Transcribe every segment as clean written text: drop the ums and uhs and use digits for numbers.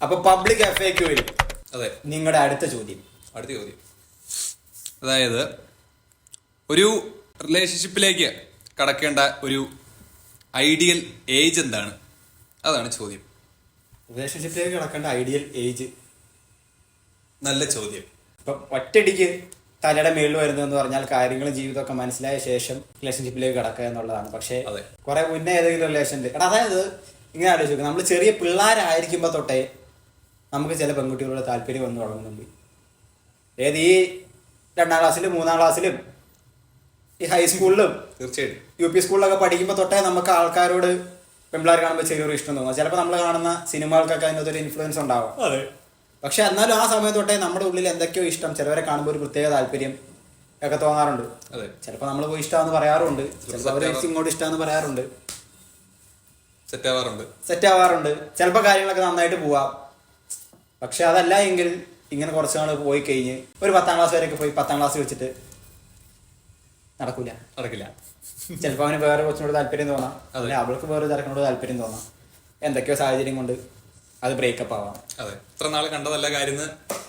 അപ്പൊ പബ്ലിക് FAQയിൽ അതെ നിങ്ങളുടെ അടുത്ത ചോദ്യം അതായത് ഒരു റിലേഷൻഷിപ്പിലേക്ക് കടക്കേണ്ട ഒരു ഐഡിയൽ ഏജ് എന്താണ്? അതാണ് ചോദ്യം. റിലേഷൻഷിപ്പിലേക്ക് കടക്കേണ്ട ഐഡിയൽ ഏജ്. നല്ല ചോദ്യം. ഇപ്പൊ ഒറ്റയടിക്ക് തലയുടെ മേളിൽ വരുന്നതെന്ന് പറഞ്ഞാൽ കാര്യങ്ങളും ജീവിതമൊക്കെ മനസ്സിലായ ശേഷം റിലേഷൻഷിപ്പിലേക്ക് കടക്കുക എന്നുള്ളതാണ്. പക്ഷേ കുറെ മുന്നേ ഏതെങ്കിലും റിലേഷനിൽ അതായത് ഇങ്ങനെ ആലോചിക്കും, നമ്മൾ ചെറിയ പിള്ളേരായിരിക്കുമ്പോ തൊട്ടേ നമുക്ക് ചില പെൺകുട്ടികളുടെ താല്പര്യം വന്നു തുടങ്ങുന്നുണ്ട്. ഏത് ഈ 2ാം ക്ലാസ്സിലും 3ാം ക്ലാസ്സിലും ഈ ഹൈസ്കൂളിലും തീർച്ചയായിട്ടും UP സ്കൂളിലൊക്കെ പഠിക്കുമ്പോൾ തൊട്ടേ നമുക്ക് ആൾക്കാരോട് പെൺപിള്ളേർ കാണുമ്പോൾ ചെറിയൊരു ഇഷ്ടം തോന്നും. ചിലപ്പോൾ നമ്മൾ കാണുന്ന സിനിമകൾക്കൊക്കെ അതിനകത്തൊരു ഇൻഫ്ലുവൻസ് ഉണ്ടാവാം. പക്ഷെ എന്നാലും ആ സമയം തൊട്ടേ നമ്മുടെ ഉള്ളിൽ എന്തൊക്കെയോ ഇഷ്ടം, ചിലവരെ കാണുമ്പോൾ ഒരു പ്രത്യേക താല്പര്യം ഒക്കെ തോന്നാറുണ്ട്. ചിലപ്പോൾ നമ്മൾ പോയി ഇഷ്ടമാണെന്ന് പറയാറുണ്ട്, ചിലപ്പോൾ അവർ ഇങ്ങോട്ട് ഇഷ്ടമാണെന്ന് പറയാറുണ്ട്, സെറ്റ് ആവാറുണ്ട്. ചിലപ്പോൾ കാര്യങ്ങളൊക്കെ നന്നായിട്ട് പോവാം. പക്ഷെ അതല്ല എങ്കിൽ ഇങ്ങനെ കുറച്ച് നാൾ പോയി കഴിഞ്ഞ് ഒരു 10ാം ക്ലാസ് വരെയൊക്കെ പോയി 10ാം ക്ലാസ് വെച്ചിട്ട് നടക്കില്ല. ചിലപ്പോൾ അവന് വേറെ കൊച്ചിനോട് താല്പര്യം തോന്നാം, അല്ലെ അവൾക്ക് വേറെ ചെറുക്കനോട് താല്പര്യം തോന്നാം. എന്തൊക്കെയോ സാഹചര്യം കൊണ്ട് അത് ബ്രേക്കപ്പ് ആവാം. അതെ, ഇത്ര നാൾ കണ്ടതല്ല കാര്യം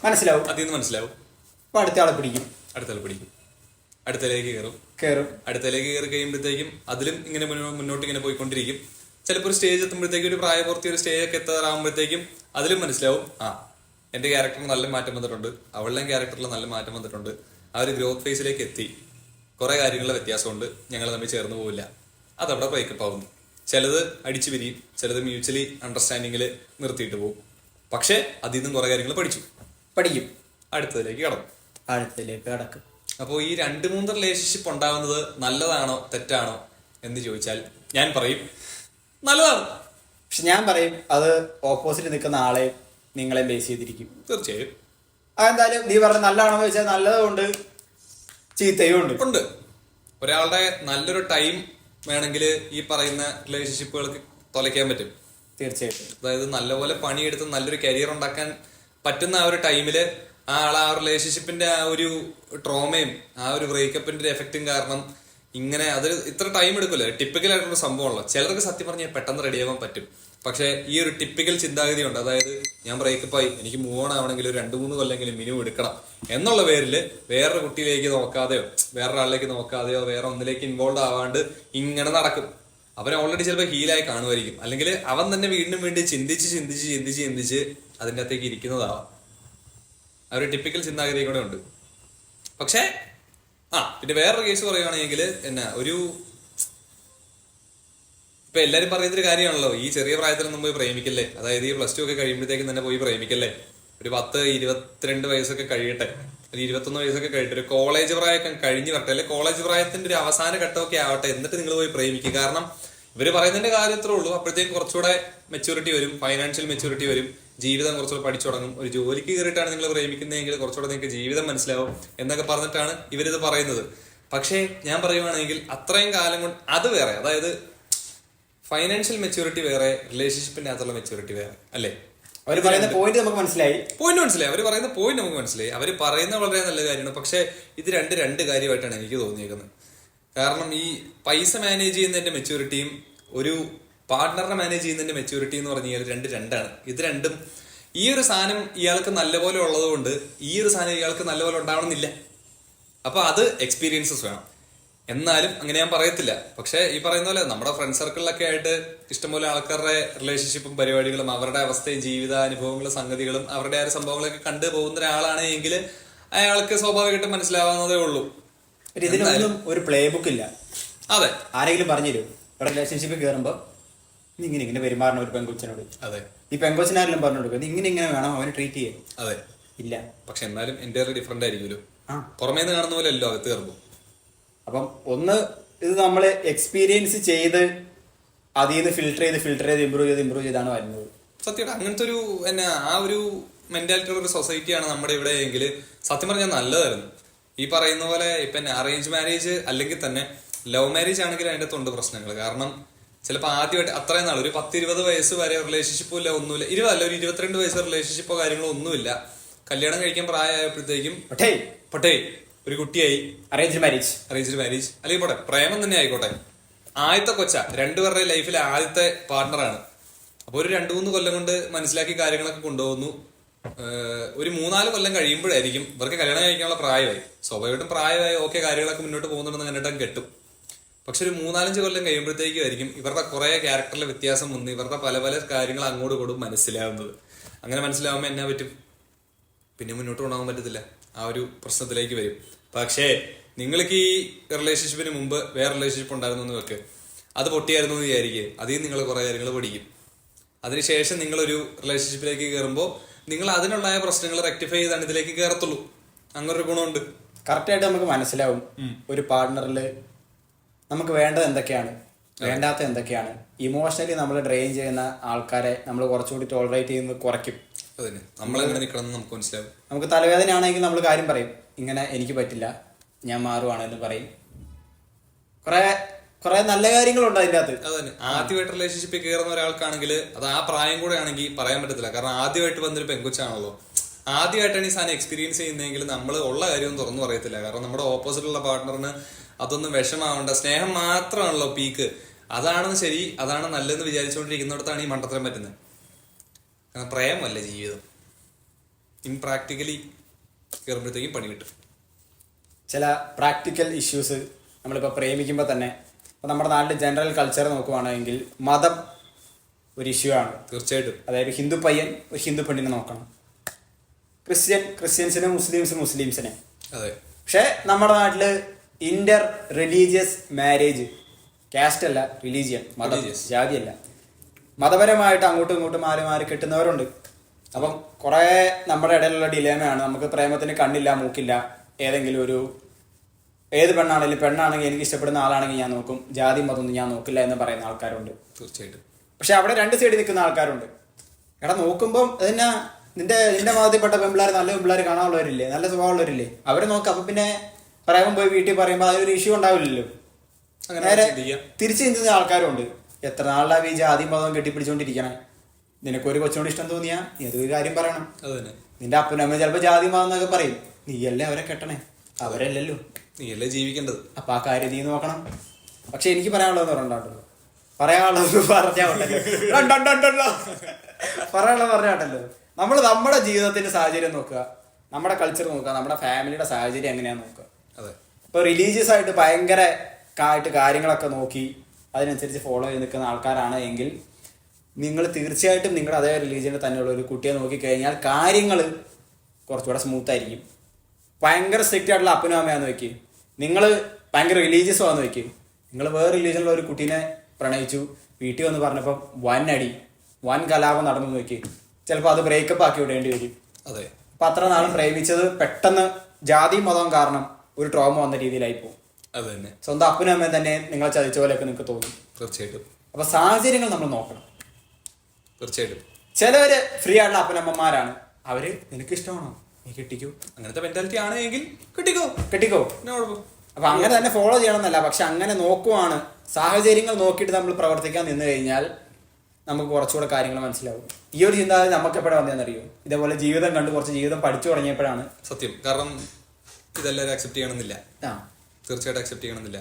മനസ്സിലാവും. മനസ്സിലാവും. അപ്പൊ അടുത്തയാളെ പിടിക്കും, അടുത്തലേക്ക് കയറും. അടുത്തലേക്ക് കയറി കഴിയുമ്പോഴത്തേക്കും അതിലും ഇങ്ങനെ മുന്നോട്ട് ഇങ്ങനെ പോയിക്കൊണ്ടിരിക്കും. ചിലപ്പോൾ ഒരു സ്റ്റേജ് എത്തുമ്പോഴത്തേക്കും, ഒരു പ്രായപൂർത്തി ഒരു സ്റ്റേജ് ഒക്കെ എത്താറാകുമ്പോഴത്തേക്കും അതിലും മനസ്സിലാവും, എന്റെ ക്യാരക്ടറിന് നല്ല മാറ്റം വന്നിട്ടുണ്ട്, അവളുടെ ക്യാരക്ടറിൽ നല്ല മാറ്റം വന്നിട്ടുണ്ട്, ആ ഒരു ഗ്രോത്ത് ഫേസിലേക്ക് എത്തി, കുറെ കാര്യങ്ങളുടെ വ്യത്യാസമുണ്ട്, ഞങ്ങൾ തമ്മിൽ ചേർന്ന് പോവില്ല, അതവിടെ ബ്രേക്കപ്പ് ആവുന്നു. ചിലത് അടിച്ചു പിരിയും, ചിലത് മ്യൂച്വലി അണ്ടർസ്റ്റാൻഡിങ്ങിൽ നിർത്തിയിട്ട് പോകും. പക്ഷെ അതിൽ നിന്നും കുറെ കാര്യങ്ങൾ പഠിക്കും, അടുത്തതിലേക്ക് കടക്കും. അപ്പോൾ ഈ 2-3 റിലേഷൻഷിപ്പ് ഉണ്ടാവുന്നത് നല്ലതാണോ തെറ്റാണോ എന്ന് ചോദിച്ചാൽ ഞാൻ പറയും നല്ലതാണ്. പക്ഷെ ഞാൻ പറയും അത് ഓപ്പോസിറ്റ് നിൽക്കുന്ന ആളെ നിങ്ങളെ ബേസ് ചെയ്തിരിക്കും. തീർച്ചയായും. അതെന്തായാലും നീ പറഞ്ഞ നല്ലതാണോ ചോദിച്ചാൽ നല്ലതുണ്ട്, ചീത്തയും ഉണ്ട്. ഒരാളുടെ നല്ലൊരു ടൈം വേണമെങ്കിൽ ഈ പറയുന്ന റിലേഷൻഷിപ്പുകൾക്ക് തൊലയ്ക്കാൻ പറ്റും. തീർച്ചയായിട്ടും. അതായത് നല്ലപോലെ പണിയെടുത്ത് നല്ലൊരു കരിയർ ഉണ്ടാക്കാൻ പറ്റുന്ന ആ ഒരു ടൈമില് ആ ആളെ ആ റിലേഷൻഷിപ്പിന്റെ ആ ഒരു ട്രോമയും ആ ഒരു ബ്രേക്കപ്പിന്റെ എഫക്റ്റും കാരണം ഇങ്ങനെ അത് ഇത്ര ടൈം എടുക്കില്ല. ടിപ്പിക്കൽ ആയിട്ടുള്ള സംഭവമുള്ള ചിലർക്ക് സത്യം പറഞ്ഞാൽ പെട്ടെന്ന് റെഡിയാവാൻ പറ്റും. പക്ഷെ ഈ ഒരു ടിപ്പിക്കൽ ചിന്താഗതി ഉണ്ട്, അതായത് ഞാൻ ബ്രേക്കപ്പായി, എനിക്ക് മൂവ് ഓൺ ആവണമെങ്കിൽ ഒരു 2-3 കൊല്ലെങ്കിലും മിനിമം എടുക്കണം എന്നുള്ള പേരില് വേറൊരു കുട്ടിയിലേക്ക് നോക്കാതെയോ വേറൊരാളിലേക്ക് നോക്കാതെയോ വേറെ ഒന്നിലേക്ക് ഇൻവോൾവ് ആവാണ്ട് ഇങ്ങനെ നടക്കും. അവൻ ഓൾറെഡി ചിലപ്പോൾ ഹീലായി കാണുമായിരിക്കും, അല്ലെങ്കിൽ അവൻ തന്നെ വീണ്ടും വീണ്ടും ചിന്തിച്ച് അതിൻ്റെ അകത്തേക്ക് ഇരിക്കുന്നതാവാം. ആ ഒരു ടിപ്പിക്കൽ ചിന്താഗതി കൂടെ ഉണ്ട്. പക്ഷെ പിന്നെ വേറൊരു കേസ് പറയുകയാണെങ്കിൽ ഇപ്പൊ എല്ലാരും പറയുന്നൊരു കാര്യമാണല്ലോ, ഈ ചെറിയ പ്രായത്തിലൊന്നും പോയി പ്രേമിക്കല്ലേ, അതായത് ഈ +2 ഒക്കെ കഴിയുമ്പോഴത്തേക്കും തന്നെ പോയി പ്രേമിക്കല്ലേ, ഒരു 10-22 വയസ്സൊക്കെ കഴിയട്ടെ, ഒരു 21 വയസ്സൊക്കെ കഴിയട്ടെ, ഒരു കോളേജ് പ്രായമൊക്കെ കഴിഞ്ഞു വരട്ടെ, അല്ലെ കോളേജ് പ്രായത്തിന്റെ ഒരു അവസാന ഘട്ടമൊക്കെ ആവട്ടെ, എന്നിട്ട് നിങ്ങൾ പോയി പ്രേമിക്കുക. കാരണം ഇവര് പറയുന്നതിന്റെ കാര്യത്രേ ഉള്ളൂ, അപ്പോഴത്തേക്കും കുറച്ചുകൂടെ മെച്യൂരിറ്റി വരും, ഫൈനാൻഷ്യൽ മെച്യൂരിറ്റി വരും, ജീവിതം കുറച്ചുകൂടെ പഠിച്ചു തുടങ്ങും, ഒരു ജോലിക്ക് കയറിയിട്ടാണ് നിങ്ങൾ പ്രേമിക്കുന്നതെങ്കിൽ കുറച്ചുകൂടെ നിങ്ങൾക്ക് ജീവിതം മനസ്സിലാവും എന്നൊക്കെ പറഞ്ഞിട്ടാണ് ഇവരിത് പറയുന്നത്. പക്ഷേ ഞാൻ പറയുവാണെങ്കിൽ അത്രയും കാലം കൊണ്ട് അത് വേറെ, അതായത് ഫൈനാൻഷ്യൽ മെച്യൂരിറ്റി വേറെ, റിലേഷൻഷിപ്പിന്റെ അകത്തുള്ള മെച്യൂരിറ്റി വേറെ, അല്ലേ? അവർ പറയുന്ന പോയിന്റ് നമുക്ക് മനസ്സിലായി. അവർ പറയുന്ന പോയിന്റ് നമുക്ക് മനസ്സിലായി. അവർ പറയുന്ന വളരെ നല്ല കാര്യമാണ്. പക്ഷെ ഇത് രണ്ട് കാര്യമായിട്ടാണ് എനിക്ക് തോന്നിയേക്കുന്നത്. കാരണം ഈ പൈസ മാനേജ് ചെയ്യുന്നതിന്റെ മെച്യൂരിറ്റിയും ഒരു പാർട്ട്ണറിനെ മാനേജ് ചെയ്യുന്നതിന്റെ മെച്യൂരിറ്റി എന്ന് പറഞ്ഞു കഴിഞ്ഞാൽ രണ്ടാണ്. ഇത് രണ്ടും ഈ ഒരു സാധനം ഇയാൾക്ക് നല്ലപോലെ ഉള്ളത് കൊണ്ട് ഈ ഒരു സാധനം ഇയാൾക്ക് നല്ലപോലെ ഉണ്ടാവണമെന്നില്ല. അപ്പൊ അത് എക്സ്പീരിയൻസസ് വേണം. എന്നാലും അങ്ങനെ ഞാൻ പറയത്തില്ല. പക്ഷെ ഈ പറയുന്ന പോലെ നമ്മുടെ ഫ്രണ്ട് സർക്കിളിലൊക്കെ ആയിട്ട് ഇഷ്ടംപോലെ ആൾക്കാരുടെ റിലേഷൻഷിപ്പും പരിപാടികളും അവരുടെ അവസ്ഥയും ജീവിതാനുഭവങ്ങളും സംഗതികളും അവരുടെ ആ ഒരു സംഭവങ്ങളൊക്കെ കണ്ടു പോകുന്ന ഒരാളാണ് എങ്കിൽ അയാൾക്ക് സ്വാഭാവികമായിട്ടും മനസ്സിലാവുന്നതേ ഉള്ളൂ. ഇതിനൊന്നും ഒരു പ്ലേ ബുക്ക് ഇല്ല. അതെ, ആരെങ്കിലും പറഞ്ഞു തരും റിലേഷൻഷിപ്പിൽ കയറുമ്പോ ഇങ്ങനെ പെരുമാറണം ഒരു പെൺകൊച്ചിനോട്. അതെ, ഈ പെൺകൊച്ചിനാരെല്ലാം പറഞ്ഞു കൊടുക്കും ഇങ്ങനെ വേണം അവന് ട്രീറ്റ് ചെയ്യാൻ. അതെ, ഇല്ല. പക്ഷെ എന്നാലും എൻ്റെ ഡിഫറെന്റ് ആയിരിക്കുമല്ലോ, പുറമേന്ന് കാണുന്ന പോലെ അല്ലോ അകത്ത് കയറുമ്പോ. അപ്പം ഇത് നമ്മൾ എക്സ്പീരിയൻസ് ചെയ്ത് അതിൽ നിന്ന് ഫിൽട്ടർ ചെയ്ത് ഇമ്പ്രൂവ് ചെയ്താണ് വരുന്നത്. സത്യം അങ്ങനത്തെ ഒരു ആ ഒരു മെന്റാലിറ്റി ഉള്ള ഒരു സൊസൈറ്റിയാണ് നമ്മുടെ ഇവിടെ എങ്കിൽ സത്യം പറഞ്ഞാൽ നല്ലതായിരുന്നു. ഈ പറയുന്ന പോലെ ഇപ്പൊ അറേഞ്ച് മാരേജ് അല്ലെങ്കിൽ തന്നെ ലവ് മാരേജ് ആണെങ്കിൽ അതിൻ്റെ തൊണ്ട് പ്രശ്നങ്ങൾ. കാരണം ചിലപ്പോൾ ആദ്യമായിട്ട് അത്രയും നാൾ ഒരു 10-20 വയസ്സ് വരെ റിലേഷൻഷിപ്പോ ഇല്ല, ഒന്നുമില്ല. 20 ഒരു 22 വയസ്സ് റിലേഷൻഷിപ്പോ കാര്യങ്ങളോ ഒന്നുമില്ല. കല്യാണം കഴിക്കാൻ പ്രായമായപ്പോഴത്തേക്കും ഒരു കുട്ടിയായി. അറേഞ്ച് മാരേജ് അല്ലെങ്കിൽ പോട്ടെ പ്രേമം തന്നെ ആയിക്കോട്ടെ, ആദ്യത്തെ കൊച്ച രണ്ടുപേരുടെ ലൈഫിലെ ആദ്യത്തെ പാർട്ട്ണറാണ്. അപ്പൊ ഒരു 2-3 കൊല്ലം കൊണ്ട് മനസ്സിലാക്കി കാര്യങ്ങളൊക്കെ കൊണ്ടുപോകുന്നു. ഒരു 3-4 കൊല്ലം കഴിയുമ്പോഴായിരിക്കും ഇവർക്ക് കല്യാണം കഴിക്കാനുള്ള പ്രായമായി. സ്വാഭാവികമായിട്ടും പ്രായമായി ഓക്കെ കാര്യങ്ങളൊക്കെ മുന്നോട്ട് പോകുന്നുണ്ടെന്ന് കണ്ടിട്ട് കെട്ടും. പക്ഷെ ഒരു 3-4 കൊല്ലം കഴിയുമ്പോഴത്തേക്കും ആയിരിക്കും ഇവരുടെ കുറെ ക്യാരക്ടറിലെ വ്യത്യാസം വന്ന് ഇവരുടെ പല പല കാര്യങ്ങൾ അങ്ങോട്ടും ഇങ്ങോട്ടും മനസ്സിലാവുന്നത്. അങ്ങനെ മനസ്സിലാവുമ്പോൾ എന്നാ പറ്റും? പിന്നെ മുന്നോട്ട് കൊണ്ടുപോകാൻ പറ്റത്തില്ല, ആ ഒരു പ്രശ്നത്തിലേക്ക് വരും. പക്ഷേ നിങ്ങൾക്ക് ഈ റിലേഷൻഷിപ്പിന് മുമ്പ് വേറെ റിലേഷൻഷിപ്പ് ഉണ്ടായിരുന്നു എന്ന് വെക്ക്, അത് പൊട്ടിയായിരുന്നു എന്ന് വിചാരിക്കുക, അതിൽ നിങ്ങൾ കുറെ കാര്യങ്ങൾ പഠിക്കും. അതിനുശേഷം നിങ്ങളൊരു റിലേഷൻഷിപ്പിലേക്ക് കയറുമ്പോൾ നിങ്ങൾ അതിനുണ്ടായ പ്രശ്നങ്ങൾ റെക്ടിഫൈ ചെയ്താണ് ഇതിലേക്ക് കയറത്തുള്ളൂ. അങ്ങനൊരു ഗുണമുണ്ട്. കറക്റ്റായിട്ട് നമുക്ക് മനസ്സിലാവും ഒരു പാർട്ട്ണറിൽ നമുക്ക് വേണ്ടത് എന്തൊക്കെയാണ്, വേണ്ടാത്ത എന്തൊക്കെയാണ്. ഇമോഷണലി നമ്മൾ ഡ്രെയിൻ ചെയ്യുന്ന ആൾക്കാരെ നമ്മൾ കുറച്ചുകൂടി ടോളറേറ്റ് ചെയ്യുന്നത് കുറയ്ക്കും. അതന്നെ, നമ്മളെങ്ങനെ നിൽക്കണം നമുക്ക് മനസ്സിലാവും. നമുക്ക് തലവേദന ആണെങ്കിൽ നമ്മൾ കാര്യം പറയും, ഇങ്ങനെ എനിക്ക് പറ്റില്ല, ഞാൻ മാറുവാണെന്ന് പറയും. കുറെ നല്ല കാര്യങ്ങളുണ്ട് അതിൻ്റെ അകത്ത്. അതന്നെ, ആദ്യമായിട്ട് റിലേഷൻഷിപ്പിൽ കയറുന്ന ഒരാൾക്കാണെങ്കിൽ അത് ആ പ്രായം കൂടെ ആണെങ്കിൽ പറയാൻ പറ്റത്തില്ല. കാരണം ആദ്യമായിട്ട് വന്നൊരു പെങ്കൊച്ചാണല്ലോ, ആദ്യമായിട്ടാണ് ഈ സാധനം എക്സ്പീരിയൻസ് ചെയ്യുന്നതെങ്കിൽ നമ്മൾ ഉള്ള കാര്യം തുറന്നു പറയത്തില്ല. കാരണം നമ്മുടെ ഓപ്പോസിറ്റുള്ള പാർട്ട്ണറിന് അതൊന്നും വിഷമാവണ്ട, സ്നേഹം മാത്രമാണല്ലോ പീക്ക്. അതാണെന്ന് ശരി, അതാണ് നല്ലതെന്ന് വിചാരിച്ചുകൊണ്ടിരിക്കുന്നിടത്താണ് ഈ മണ്ടത്തരം പറ്റുന്നത്. കാരണം പ്രേമല്ല ജീവിതം. ഇംപ്രാക്ടിക്കലി കയറുമ്പോഴത്തേക്കും പണി കിട്ടും. ചില പ്രാക്ടിക്കൽ ഇഷ്യൂസ് നമ്മളിപ്പോൾ പ്രേമിക്കുമ്പോൾ തന്നെ, ഇപ്പോൾ നമ്മുടെ നാട്ടിൽ ജനറൽ കൾച്ചർ നോക്കുവാണെങ്കിൽ മതം ഒരു ഇഷ്യൂ ആണ് തീർച്ചയായിട്ടും. അതായത് ഹിന്ദു പയ്യൻ ഒരു ഹിന്ദു പെണ്ണിനെ നോക്കണം, ക്രിസ്ത്യൻസിന് മുസ്ലിംസിനെ. അതെ. പക്ഷെ നമ്മുടെ നാട്ടിൽ ഇന്റർ റിലീജിയസ് മാരേജ്, കാസ്റ്റ് അല്ല റിലീജിയൻ, മതം ജാതിയല്ല, മതപരമായിട്ട് അങ്ങോട്ടും ഇങ്ങോട്ടും മാറി മാറി കെട്ടുന്നവരുണ്ട്. അപ്പം കുറെ നമ്മുടെ ഇടയിലുള്ള ഡിലേമയാണ്. നമുക്ക് പ്രേമത്തിന് കണ്ണില്ല മൂക്കില്ല, ഏതെങ്കിലും ഒരു ഏത് പെണ്ണാണെങ്കിൽ എനിക്ക് ഇഷ്ടപ്പെടുന്ന ആളാണെങ്കിൽ ഞാൻ നോക്കും, ജാതി മതമൊന്നും ഞാൻ നോക്കില്ല എന്ന് പറയുന്ന ആൾക്കാരുണ്ട്. തീർച്ചയായിട്ടും. പക്ഷെ അവിടെ രണ്ട് സൈഡിൽ നിൽക്കുന്ന ആൾക്കാരുണ്ട്. എടാ നോക്കുമ്പോൾ അതിനാ നിന്റെ മതത്തിൽപ്പെട്ട പെമ്പിള്ളേർ, നല്ല പെമ്പിള്ളേർ കാണാനുള്ളവരില്ലേ, നല്ല സ്വഭാവമുള്ളവരില്ലേ, അവരെ നോക്കാം. അപ്പൊ പിന്നെ പ്രേമം പോയി വീട്ടിൽ പറയുമ്പോൾ അതൊരു ഇഷ്യൂ ഉണ്ടാവില്ലല്ലോ. നേരെ തിരിച്ചു ചിന്തുന്ന ആൾക്കാരുണ്ട്. എത്ര നാളാ ഈ ജാതി മതം കെട്ടിപ്പിടിച്ചോണ്ടിരിക്കണേ? നിനക്കൊരു കൊച്ചിനോട് ഇഷ്ടം തോന്നിയാ നീ അതൊരു കാര്യം പറയണം. നിന്റെ അപ്പനും അമ്മ ചിലപ്പോ ജാതി മതം എന്നൊക്കെ പറയും, നീയല്ലേ അവരെ കെട്ടണേ, അവരല്ലല്ലോ, നീയല്ലേ ജീവിക്കേണ്ടത്. അപ്പൊ ആ കാര്യം നീ നോക്കണം. പക്ഷെ എനിക്ക് പറയാനുള്ളതെന്ന് പറഞ്ഞിട്ടുണ്ടല്ലോ, പറയാനുള്ളത് പറഞ്ഞാട്ടല്ലോ, നമ്മൾ നമ്മുടെ ജീവിതത്തിന്റെ സാഹചര്യം നോക്കുക, നമ്മുടെ കൾച്ചർ നോക്കുക, നമ്മുടെ ഫാമിലിയുടെ സാഹചര്യം എങ്ങനെയാന്ന് നോക്കുക. ഇപ്പൊ റിലീജിയസ് ആയിട്ട് ഭയങ്കര ആയിട്ട് കാര്യങ്ങളൊക്കെ നോക്കി അതിനനുസരിച്ച് ഫോളോ ചെയ്ത് നിൽക്കുന്ന ആൾക്കാരാണ് എങ്കിൽ നിങ്ങൾ തീർച്ചയായിട്ടും നിങ്ങളുടെ അതേ റിലീജിയനിൽ തന്നെയുള്ള ഒരു കുട്ടിയെ നോക്കിക്കഴിഞ്ഞാൽ കാര്യങ്ങൾ കുറച്ചുകൂടെ സ്മൂത്ത് ആയിരിക്കും. ഭയങ്കര സ്ട്രിക്റ്റ് ആയിട്ടുള്ള അപ്പനും അമ്മയാന്ന് വെക്ക്, നിങ്ങൾ ഭയങ്കര റിലീജിയസ് ആണെന്ന് വെക്ക്, നിങ്ങൾ വേറെ റിലീജിയനിലുള്ള ഒരു കുട്ടീനെ പ്രണയിച്ചു, വീട്ടിൽ വന്ന് പറഞ്ഞപ്പോൾ വൻ കലാപം നടന്നു നോക്കി, ചിലപ്പോൾ അത് ബ്രേക്കപ്പ് ആക്കി വിടേണ്ടി വരും. അതെ. അപ്പൊ അത്ര നാളും പ്രേമിച്ചത് പെട്ടെന്ന് ജാതി മതം കാരണം ഒരു ട്രോമ വന്ന രീതിയിലായി പോകും. സ്വന്തം അപ്പനും അമ്മയും തന്നെ നിങ്ങളെ ചതിച്ച പോലെയൊക്കെ നിങ്ങൾക്ക് തോന്നും. തീർച്ചയായിട്ടും. അപ്പൊ സാഹചര്യങ്ങൾ നമ്മൾ നോക്കണം. തീർച്ചയായിട്ടും. ചിലവര് ഫ്രീ ആയിട്ടുള്ള അപ്പനമ്മമാരാണ്, അവര് നിനക്ക് ഇഷ്ടമാണോ നീ കെട്ടിക്കോ, അങ്ങനത്തെ മെന്റാലിറ്റി ആണെങ്കിൽ കെട്ടിക്കോ. അപ്പൊ അങ്ങനെ തന്നെ ഫോളോ ചെയ്യണം എന്നല്ല, പക്ഷെ അങ്ങനെ നോക്കുവാണ്. സാഹചര്യങ്ങൾ നോക്കിയിട്ട് നമ്മൾ പ്രവർത്തിക്കാൻ നിന്ന് കഴിഞ്ഞാൽ നമുക്ക് കുറച്ചുകൂടെ കാര്യങ്ങൾ മനസ്സിലാവും. ഈ ഒരു ചിന്താഗതി നമുക്ക് എപ്പോഴാണ് വന്നതെന്നറിയോ? ഇതേപോലെ ജീവിതം കണ്ട് കുറച്ച് ജീവിതം പഠിച്ചു തുടങ്ങിയപ്പോഴാണ്. സത്യം. കാരണം ഇതെല്ലാവരും അക്സെപ്റ്റ് ചെയ്യണമെന്നില്ല. തീർച്ചയായിട്ടും അക്സെപ്റ്റ് ചെയ്യണമെന്നില്ല.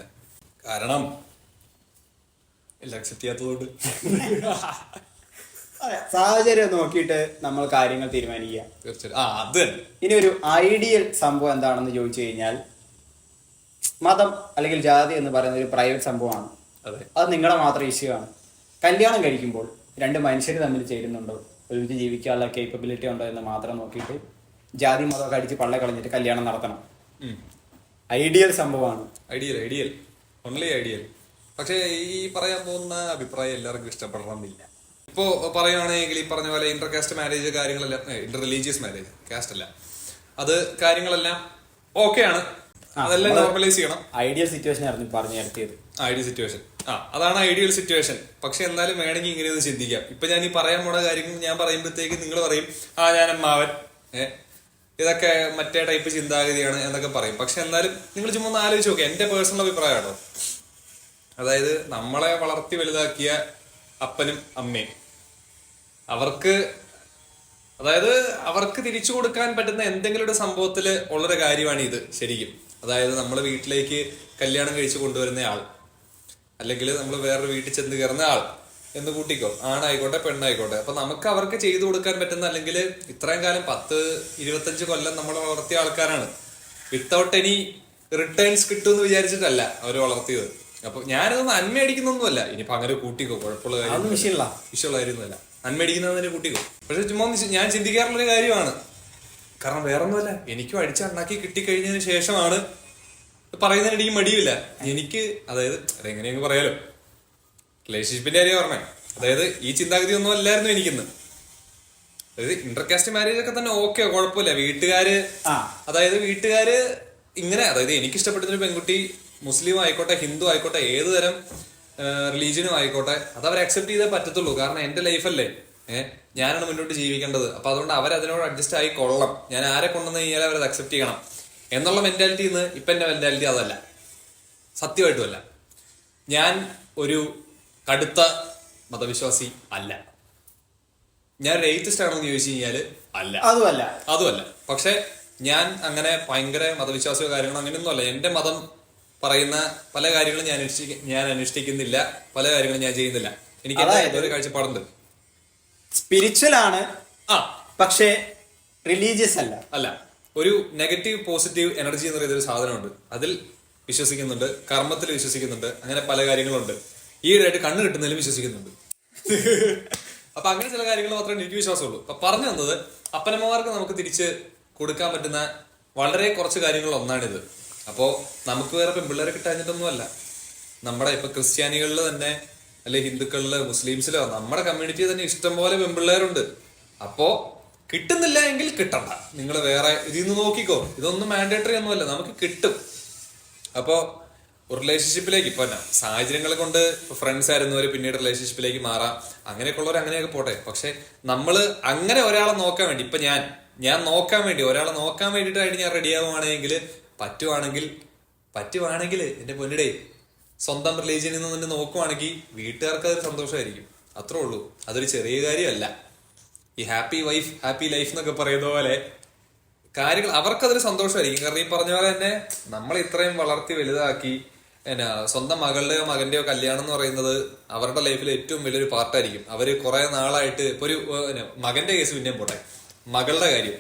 കാരണം എല്ലാം അക്സെപ്റ്റ് ചെയ്യാത്തതുകൊണ്ട് സാഹചര്യം നോക്കിയിട്ട് നമ്മൾ കാര്യങ്ങൾ തീരുമാനിക്കുക. തീർച്ചയായിട്ടും. ഇനി ഒരു ഐഡിയൽ സംഭവം എന്താണെന്ന് ചോദിച്ചു കഴിഞ്ഞാൽ, മതം അല്ലെങ്കിൽ ജാതി എന്ന് പറയുന്ന ഒരു പ്രൈവറ്റ് സംഭവമാണ്. അത് നിങ്ങളുടെ മാത്രം ഇഷ്യൂ ആണ്. കല്യാണം കഴിക്കുമ്പോൾ രണ്ട് മനുഷ്യർ തമ്മിൽ ചേരുന്നുണ്ടോ, ഒരുമിച്ച് ജീവിക്കാനുള്ള കേപ്പബിലിറ്റി ഉണ്ടോ എന്ന് മാത്രം നോക്കിയിട്ട് ജാതി മതമൊക്കെ അടിച്ച് പള്ള കളഞ്ഞിട്ട് കല്യാണം നടത്തണം. ഐഡിയൽ സംഭവമാണ്. Ideal only ideal. പക്ഷേ ഈ പറയാൻ പോകുന്ന അഭിപ്രായം എല്ലാവർക്കും ഇഷ്ടപ്പെടണമെന്നില്ല. ഇപ്പോ പറയുകയാണെങ്കിൽ ഈ പറഞ്ഞ പോലെ ഇന്റർ കാസ്റ്റ് മാരേജ് കാര്യങ്ങളെല്ലാം, ഇന്റർ റിലീജിയസ് മാരേജ്, കാസ്റ്റ് അല്ല, അത് കാര്യങ്ങളെല്ലാം ഓക്കെയാണ്. അതെല്ലാം നോർമലൈസ് ചെയ്യണം. ഐഡിയൽ സിറ്റുവേഷൻ ആയിരുന്നു പറഞ്ഞു നിർത്തിയത്. ഐഡിയൽ സിറ്റുവേഷൻ, അതാണ് ഐഡിയൽ സിറ്റുവേഷൻ. പക്ഷെ എന്നാലും വേണമെങ്കിൽ ഇങ്ങനെയൊന്ന് ചിന്തിക്കാം. ഇപ്പൊ ഞാൻ ഈ പറയാൻ പോണ കാര്യങ്ങൾ ഞാൻ പറയുമ്പോഴത്തേക്ക് നിങ്ങൾ പറയും, ഞാൻ അമ്മാവൻ, ഇതൊക്കെ മറ്റേ ടൈപ്പ് ചിന്താഗതിയാണ് എന്നൊക്കെ പറയും. പക്ഷെ എന്നാലും നിങ്ങൾ ചുമ്മാ ഒന്ന് ആലോചിച്ച് നോക്കുക. എന്റെ പേഴ്സണൽ അഭിപ്രായമാണോ, അതായത് നമ്മളെ വളർത്തി വലുതാക്കിയ അപ്പനും അമ്മയും അവർക്ക് തിരിച്ചു കൊടുക്കാൻ പറ്റുന്ന എന്തെങ്കിലും ഒരു സംഭവത്തിൽ ഉള്ളൊരു കാര്യമാണ് ഇത് ശരിക്കും. അതായത് നമ്മളെ വീട്ടിലേക്ക് കല്യാണം കഴിച്ച് കൊണ്ടുവരുന്ന ആൾ, അല്ലെങ്കിൽ നമ്മൾ വേറൊരു വീട്ടിൽ ചെന്ന് കയറുന്ന ആൾ എന്ന് കൂട്ടിക്കോ, ആണായിക്കോട്ടെ പെണ്ണായിക്കോട്ടെ. അപ്പൊ നമുക്ക് അവർക്ക് ചെയ്തു കൊടുക്കാൻ പറ്റുന്ന, അല്ലെങ്കിൽ ഇത്രയും കാലം 10-25 കൊല്ലം നമ്മൾ വളർത്തിയ ആൾക്കാരാണ്. വിത്തൗട്ട് എനി റിട്ടേൺസ് കിട്ടുമെന്ന് വിചാരിച്ചിട്ടല്ല അവര് വളർത്തിയത്. അപ്പൊ ഞാനതൊന്നും നന്മയടിക്കുന്നൊന്നുമല്ല. ഇനിയിപ്പോ അങ്ങനെ കൂട്ടിക്കോ, കുഴപ്പമുള്ള കാര്യം വിഷയമുള്ള കാര്യമൊന്നുമല്ല, നന്മയടിക്കുന്നതിന് കൂട്ടിക്കോ. പക്ഷെ ചുമ്മാ ഞാൻ ചിന്തിക്കാറുള്ളൊരു കാര്യമാണ്. കാരണം വേറൊന്നുമല്ല, എനിക്കും അടിച്ചുണ്ടാക്കി കിട്ടിക്കഴിഞ്ഞതിന് ശേഷമാണ് പറയുന്നതിന് എനിക്ക് മടിയില്ല. എനിക്ക് അതായത് അതെങ്ങനെയെങ്കിലും പറയാലോ, റിലേഷൻഷിപ്പിന്റെ കാര്യം പറഞ്ഞേ. അതായത് ഈ ചിന്താഗതി ഒന്നും അല്ലായിരുന്നു എനിക്കിന്ന്. അതായത് ഇന്റർകാസ്റ്റ് മാരേജ് ഒക്കെ തന്നെ ഓക്കെ, കുഴപ്പമില്ല. വീട്ടുകാര് ഇങ്ങനെ, അതായത് എനിക്ക് ഇഷ്ടപ്പെടുന്നൊരു പെൺകുട്ടി മുസ്ലിം ആയിക്കോട്ടെ, ഹിന്ദു ആയിക്കോട്ടെ, ഏത് തരം റിലീജിയനും ആയിക്കോട്ടെ, അത് അവർ അക്സെപ്റ്റ് ചെയ്തേ പറ്റത്തുള്ളൂ. കാരണം എന്റെ ലൈഫല്ലേ, ഞാനാണ് മുന്നോട്ട് ജീവിക്കേണ്ടത്. അപ്പൊ അതുകൊണ്ട് അവരതിനോട് അഡ്ജസ്റ്റ് ആയി കൊള്ളണം. ഞാൻ ആരെ കൊണ്ടുവന്ന് കഴിഞ്ഞാൽ അവരത് അക്സെപ്റ്റ് ചെയ്യണം എന്നുള്ള മെന്റാലിറ്റി ഇന്ന് ഇപ്പൊ എന്റെ മെന്റാലിറ്റി അതല്ല, സത്യമായിട്ടുമല്ല. ഞാൻ ഒരു കടുത്ത മതവിശ്വാസി അല്ല. ഞാൻ ഒരു എയ്ത്തിസ്റ്റ് ആണോ എന്ന് ചോദിച്ചു കഴിഞ്ഞാല് അല്ല, അതുമല്ല. പക്ഷെ ഞാൻ അങ്ങനെ ഭയങ്കര മതവിശ്വാസിയോ കാര്യങ്ങളോ അങ്ങനെയൊന്നും അല്ല. എന്റെ മതം പറയുന്ന പല കാര്യങ്ങളും ഞാൻ അനുഷ്ഠിക്കുന്നില്ല, പല കാര്യങ്ങളും ഞാൻ ചെയ്യുന്നില്ല. എനിക്ക് ഒരു കാഴ്ചപ്പാടുണ്ട്. സ്പിരിച്വൽ ആണ്, പക്ഷേ റിലീജിയസ് അല്ല. ഒരു നെഗറ്റീവ് പോസിറ്റീവ് എനർജി എന്ന് പറയുന്ന ഒരു സാധനമുണ്ട്. അതിൽ വിശ്വസിക്കുന്നുണ്ട്, കർമ്മത്തിൽ വിശ്വസിക്കുന്നുണ്ട്, അങ്ങനെ പല കാര്യങ്ങളുണ്ട്. ഈയിടെയായിട്ട് കണ്ണ് കിട്ടുന്നതിലും വിശ്വസിക്കുന്നുണ്ട്. അപ്പൊ അങ്ങനെ ചില കാര്യങ്ങൾ മാത്രമേ എനിക്ക് വിശ്വാസമുള്ളൂ. അപ്പൊ പറഞ്ഞു തന്നത്, അപ്പനമ്മമാർക്ക് നമുക്ക് തിരിച്ച് കൊടുക്കാൻ പറ്റുന്ന വളരെ കുറച്ച് കാര്യങ്ങളിൽ ഒന്നാണിത്. അപ്പോ നമുക്ക് വേറെ പെൺപിള്ളേരെ കിട്ടാഞ്ഞിട്ടൊന്നുമല്ല. നമ്മുടെ ഇപ്പൊ ക്രിസ്ത്യാനികളിൽ തന്നെ, അല്ലെ ഹിന്ദുക്കളില്, മുസ്ലിംസിലോ, നമ്മുടെ കമ്മ്യൂണിറ്റിയിൽ തന്നെ ഇഷ്ടംപോലെ പെൺപിള്ളേരുണ്ട്. അപ്പോ കിട്ടുന്നില്ല എങ്കിൽ കിട്ടണ്ട, നിങ്ങൾ വേറെ ഇതിൽ നിന്ന് നോക്കിക്കോ. ഇതൊന്നും മാൻഡേറ്ററി ഒന്നുമല്ല, നമുക്ക് കിട്ടും. അപ്പോ ഒരു റിലേഷൻഷിപ്പിലേക്ക് ഇപ്പൊ സാഹചര്യങ്ങളെ കൊണ്ട് ഫ്രണ്ട്സ് ആയിരുന്നവര് പിന്നീട് റിലേഷൻഷിപ്പിലേക്ക് മാറാം, അങ്ങനെയൊക്കെ ഉള്ളവർ അങ്ങനെയൊക്കെ പോട്ടെ. പക്ഷെ നമ്മള് അങ്ങനെ ഒരാളെ നോക്കാൻ വേണ്ടി, ഇപ്പൊ ഞാൻ നോക്കാൻ വേണ്ടി, ഒരാളെ നോക്കാൻ വേണ്ടിയിട്ടായിട്ട് ഞാൻ റെഡി ആവുകയാണെങ്കിൽ, പറ്റുവാണെങ്കിൽ എന്റെ പൊന്നിടേ സ്വന്തം റിലീജിയനിൽ നിന്ന് തന്നെ നോക്കുവാണെങ്കിൽ വീട്ടുകാർക്ക് അതൊരു സന്തോഷമായിരിക്കും. അത്രേ ഉള്ളൂ. അതൊരു ചെറിയ കാര്യമല്ല. ഈ ഹാപ്പി വൈഫ് ഹാപ്പി ലൈഫ് എന്നൊക്കെ പറയുന്ന പോലെ കാര്യങ്ങൾ അവർക്കതൊരു സന്തോഷമായിരിക്കും. കാരണം ഈ പറഞ്ഞ പോലെ തന്നെ നമ്മൾ ഇത്രയും വളർത്തി വലുതാക്കി സ്വന്തം മകളുടെയോ മകന്റെയോ കല്യാണം എന്ന് പറയുന്നത് അവരുടെ ലൈഫിൽ ഏറ്റവും വലിയൊരു പാർട്ടായിരിക്കും. അവര് കുറെ നാളായിട്ട് ഇപ്പൊ ഒരു മകന്റെ കേസ് പിന്നെയും പോട്ടെ, മകളുടെ കാര്യം,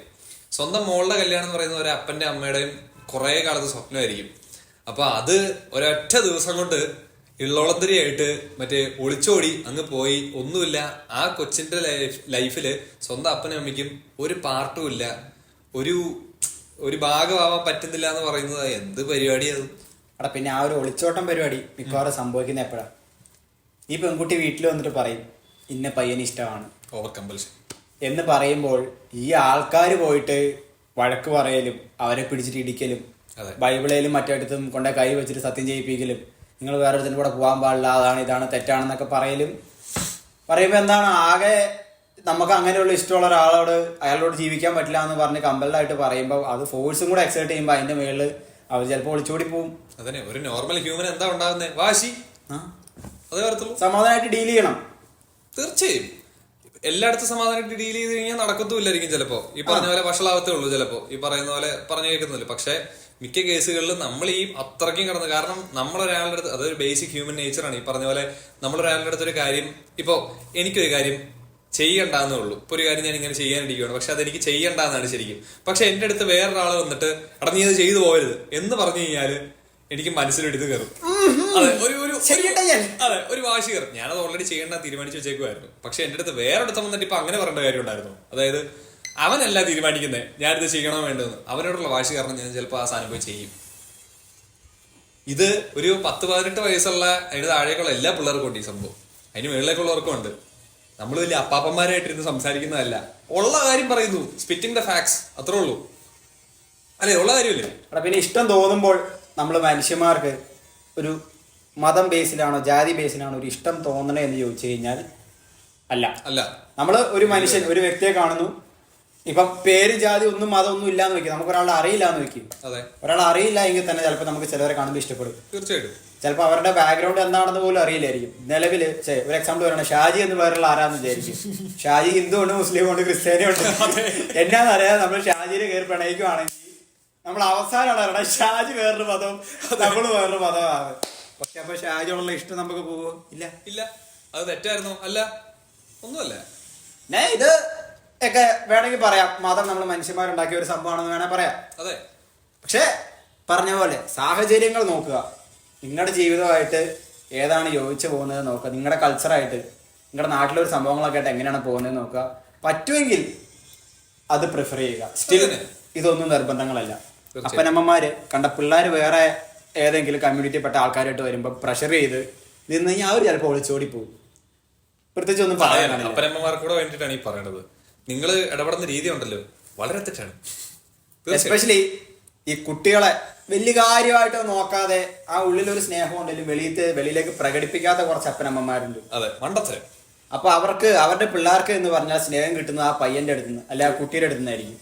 സ്വന്തം മോളുടെ കല്യാണം എന്ന് പറയുന്നത് ഒരു അപ്പന്റെ അമ്മയുടെയും കുറെ കാലത്ത് സ്വപ്നമായിരിക്കും. അപ്പൊ അത് ഒരൊറ്റ ദിവസം കൊണ്ട് ഇള്ളോളന്തരിയായിട്ട് മറ്റേ ഒളിച്ചോടി അങ്ങ് പോയി, ഒന്നുമില്ല. ആ കൊച്ചിന്റെ ലൈഫില് സ്വന്തം അപ്പനും അമ്മയ്ക്കും ഒരു പാർട്ടും ഇല്ല, ഒരു ഭാഗമാവാൻ പറ്റുന്നില്ല എന്ന് പറയുന്നത് എന്ത് പരിപാടിയത്? അവിടെ പിന്നെ ആ ഒരു ഒളിച്ചോട്ടം പരിപാടി മിക്കവാറും സംഭവിക്കുന്ന എപ്പോഴാ? ഈ പെൺകുട്ടി വീട്ടിൽ വന്നിട്ട് പറയും ഇന്ന പയ്യന് ഇഷ്ടമാണ്, ഓവർ കമ്പൽഷൻ എന്ന് പറയുമ്പോൾ ഈ ആൾക്കാർ പോയിട്ട് വഴക്ക് പറയലും അവരെ പിടിച്ചിട്ട് ഇടിക്കലും ബൈബിളേലും മറ്റേടത്തും കൊണ്ട കൈ വെച്ചിട്ട് സത്യം ചെയ്യിപ്പിക്കലും, നിങ്ങൾ വേറൊരുത്തിന് കൂടെ പോകാൻ പാടില്ല, അതാണ് ഇതാണ് തെറ്റാണെന്നൊക്കെ പറയുമ്പോൾ എന്താണ്, ആകെ നമുക്ക് അങ്ങനെയുള്ള ഇഷ്ടമുള്ള ഒരാളോട് അയാളോട് ജീവിക്കാൻ പറ്റില്ല എന്ന് പറഞ്ഞ് കമ്പൽഡായിട്ട് പറയുമ്പോൾ അത് ഫോഴ്സും കൂടെ എക്സേർട്ട് ചെയ്യുമ്പോൾ അതിന്റെ മേളിൽ അവർ ചിലപ്പോൾ ഒളിച്ചോടി പോവും. അതന്നെ ഒരു നോർമൽ ഹ്യൂമൻ എന്താ ഉണ്ടാകുന്നത്? വാശി. അതേ വരത്തുള്ളൂ. സമാധാനമായിട്ട് ഡീൽ ചെയ്യണം. തീർച്ചയായും എല്ലായിടത്തും സമാധാനമായിട്ട് ഡീൽ ചെയ്ത് കഴിഞ്ഞാൽ നടക്കത്തുമില്ലായിരിക്കും. ചിലപ്പോ ഈ പറഞ്ഞ പോലെ വഷളാവത്തേ ഉള്ളൂ, ചിലപ്പോ ഈ പറയുന്ന പോലെ പറഞ്ഞു കേൾക്കുന്നില്ല. പക്ഷെ മിക്ക കേസുകളിലും നമ്മൾ ഈ അത്രയ്ക്കും കിടന്ന്, കാരണം നമ്മളൊരാളുടെ അടുത്ത്, അതൊരു ബേസിക് ഹ്യൂമൻ നേച്ചറാണ്. ഈ പറഞ്ഞ പോലെ നമ്മളൊരാളുടെ അടുത്തൊരു കാര്യം, ഇപ്പോ എനിക്കൊരു കാര്യം ചെയ്യണ്ടെന്നേ ഉള്ളൂ. ഇപ്പൊ ഒരു കാര്യം ഞാൻ ഇങ്ങനെ ചെയ്യാനിരിക്കുകയാണ്, പക്ഷെ അതെനിക്ക് ചെയ്യണ്ടെന്നാണ് ശരിക്കും. പക്ഷെ എന്റെ അടുത്ത് വേറൊരാൾ വന്നിട്ട് എടാ നീ അത് ചെയ്തു പോകരുത് എന്ന് പറഞ്ഞു കഴിഞ്ഞാല് എനിക്ക് മനസ്സിലെടുത്ത് കയറും. അതെ, ഒരു വാശി കയറും. ഞാനത് ഓൾറെഡി ചെയ്യേണ്ട തീരുമാനിച്ചു വെച്ചേക്കുമായിരുന്നു. പക്ഷെ എന്റെ അടുത്ത് വേറൊരുത്തം വന്നിട്ട് ഇപ്പൊ അങ്ങനെ പറയേണ്ട കാര്യം ഉണ്ടായിരുന്നു. അതായത് അവനല്ല തീരുമാനിക്കുന്നത് ഞാനിത് ചെയ്യണോ വേണ്ടതെന്ന്. അവനോടുള്ള വാശി കാരണം ഞാൻ ചിലപ്പോൾ ആ സാധനം പോയി ചെയ്യും. ഇത് ഒരു 10-18 വയസ്സുള്ള അതിന് താഴേക്കുള്ള എല്ലാ പിള്ളേർക്കും ഉണ്ട് ഈ സംഭവം. അതിന് മുകളിലേക്കുള്ളവർക്കും ഉണ്ട്. നമ്മൾ വലിയ അപ്പാപ്പന്മാരായിട്ടിരുന്ന് സംസാരിക്കുന്നതല്ല, ഉള്ള കാര്യം പറയുന്നു. സ്പിറ്റിംഗ് ദ ഫാക്ട്സ്, അത്രേ ഉള്ളൂ. അല്ലെ, ഉള്ള കാര്യമല്ലേ? പിന്നെ ഇഷ്ടം തോന്നുമ്പോൾ നമ്മൾ മനുഷ്യന്മാർക്ക് ഒരു മതം ബേസിലാണോ ജാതി ബേസിലാണോ ഒരു ഇഷ്ടം തോന്നണേ എന്ന് ചോദിച്ചു കഴിഞ്ഞാൽ അല്ല. നമ്മൾ ഒരു മനുഷ്യൻ, ഒരു വ്യക്തിയെ കാണുന്നു, ഇപ്പൊ പേര് ജാതി ഒന്നും മതം ഒന്നും ഇല്ലാന്ന് വെക്കും, നമുക്ക് ഒരാളെ അറിയില്ല എന്ന് വെക്കും. ഒരാളെ അറിയില്ല എങ്കിൽ തന്നെ ചിലപ്പോൾ നമുക്ക് ചിലവരെ കാണുമ്പോൾ ഇഷ്ടപ്പെടും. തീർച്ചയായിട്ടും. ചിലപ്പോൾ അവരുടെ ബാക്ക്ഗ്രൗണ്ട് എന്താണെന്ന് പോലും അറിയില്ലായിരിക്കും. നിലവിൽ ഒരു എക്സാമ്പിൾ പറയണം, ഷാജി എന്ന് പേരുള്ള ആരാന്ന് വിചാരിക്കും. ഷാജി ഹിന്ദു ഉണ്ട്, മുസ്ലിം ഉണ്ട്, ക്രിസ്ത്യാനി ഉണ്ട്. എന്നാന്നറിയാതെ നമ്മൾ ഷാജിനെ കയറി പ്രണയിക്കുവാണെങ്കിൽ നമ്മൾ അവസാനമാണ് അറിയണം ഷാജി വേറൊരു മതവും നമ്മൾ വേറൊരു മതമാണ്. പക്ഷെ അപ്പൊ ഷാജിയോടുള്ള ഇഷ്ടം നമുക്ക് പോവോ? ഇല്ല. അത് തെറ്റായിരുന്നോ? അല്ല, ഒന്നുമല്ല. ഇത് ഒക്കെ വേണമെങ്കിൽ പറയാം, മതം നമ്മൾ മനുഷ്യന്മാരുണ്ടാക്കിയ ഒരു സംഭവമാണെന്ന് വേണേൽ പറയാം. അതെ. പക്ഷെ പറഞ്ഞ പോലെ സാഹചര്യങ്ങൾ നോക്കുക, നിങ്ങളുടെ ജീവിതമായിട്ട് ഏതാണ് യോജിച്ച് പോകുന്നത് നോക്കുക, നിങ്ങളുടെ കൾച്ചറായിട്ട് നിങ്ങളുടെ നാട്ടിലൊരു സംഭവങ്ങളൊക്കെ ആയിട്ട് എങ്ങനെയാണ് പോകുന്നത് നോക്കുക. പറ്റുമെങ്കിൽ അത് പ്രിഫർ ചെയ്യുക. സ്റ്റിൽ ഇതൊന്നും നിർബന്ധങ്ങളല്ല. അപ്പനമ്മമാര് കണ്ട പിള്ളേർ വേറെ ഏതെങ്കിലും കമ്മ്യൂണിറ്റിപ്പെട്ട ആൾക്കാരായിട്ട് വരുമ്പോൾ പ്രഷർ ചെയ്ത് നിന്ന് കഴിഞ്ഞാൽ അവർ ചിലപ്പോൾ ഒളിച്ചോടി പോകും. പ്രത്യേകിച്ച് ഒന്നും പറയാനാണ്. അപ്പനമ്മമാർക്ക് കൂടെ വേണ്ടിയിട്ടാണ് ഈ പറയണത്. നിങ്ങൾ ഇടപെടുന്ന രീതി ഉണ്ടല്ലോ വളരെ തെറ്റാണ്. എസ്പെഷ്യലി ഈ കുട്ടികളെ വലിയ കാര്യമായിട്ട് നോക്കാതെ ആ ഉള്ളിലൊരു സ്നേഹം ഉണ്ടെങ്കിലും വെളിയിലേക്ക് പ്രകടിപ്പിക്കാത്ത കുറച്ച് അപ്പനമ്മമാരുണ്ട്. അതെ, മണ്ടത്തെ. അപ്പൊ അവർക്ക് അവരുടെ പിള്ളേർക്ക് എന്ന് പറഞ്ഞാൽ സ്നേഹം കിട്ടുന്നത് ആ പയ്യന്റെ അടുത്തുനിന്ന് അല്ലെ ആ കുട്ടിയുടെ അടുത്തുനിന്നായിരിക്കും.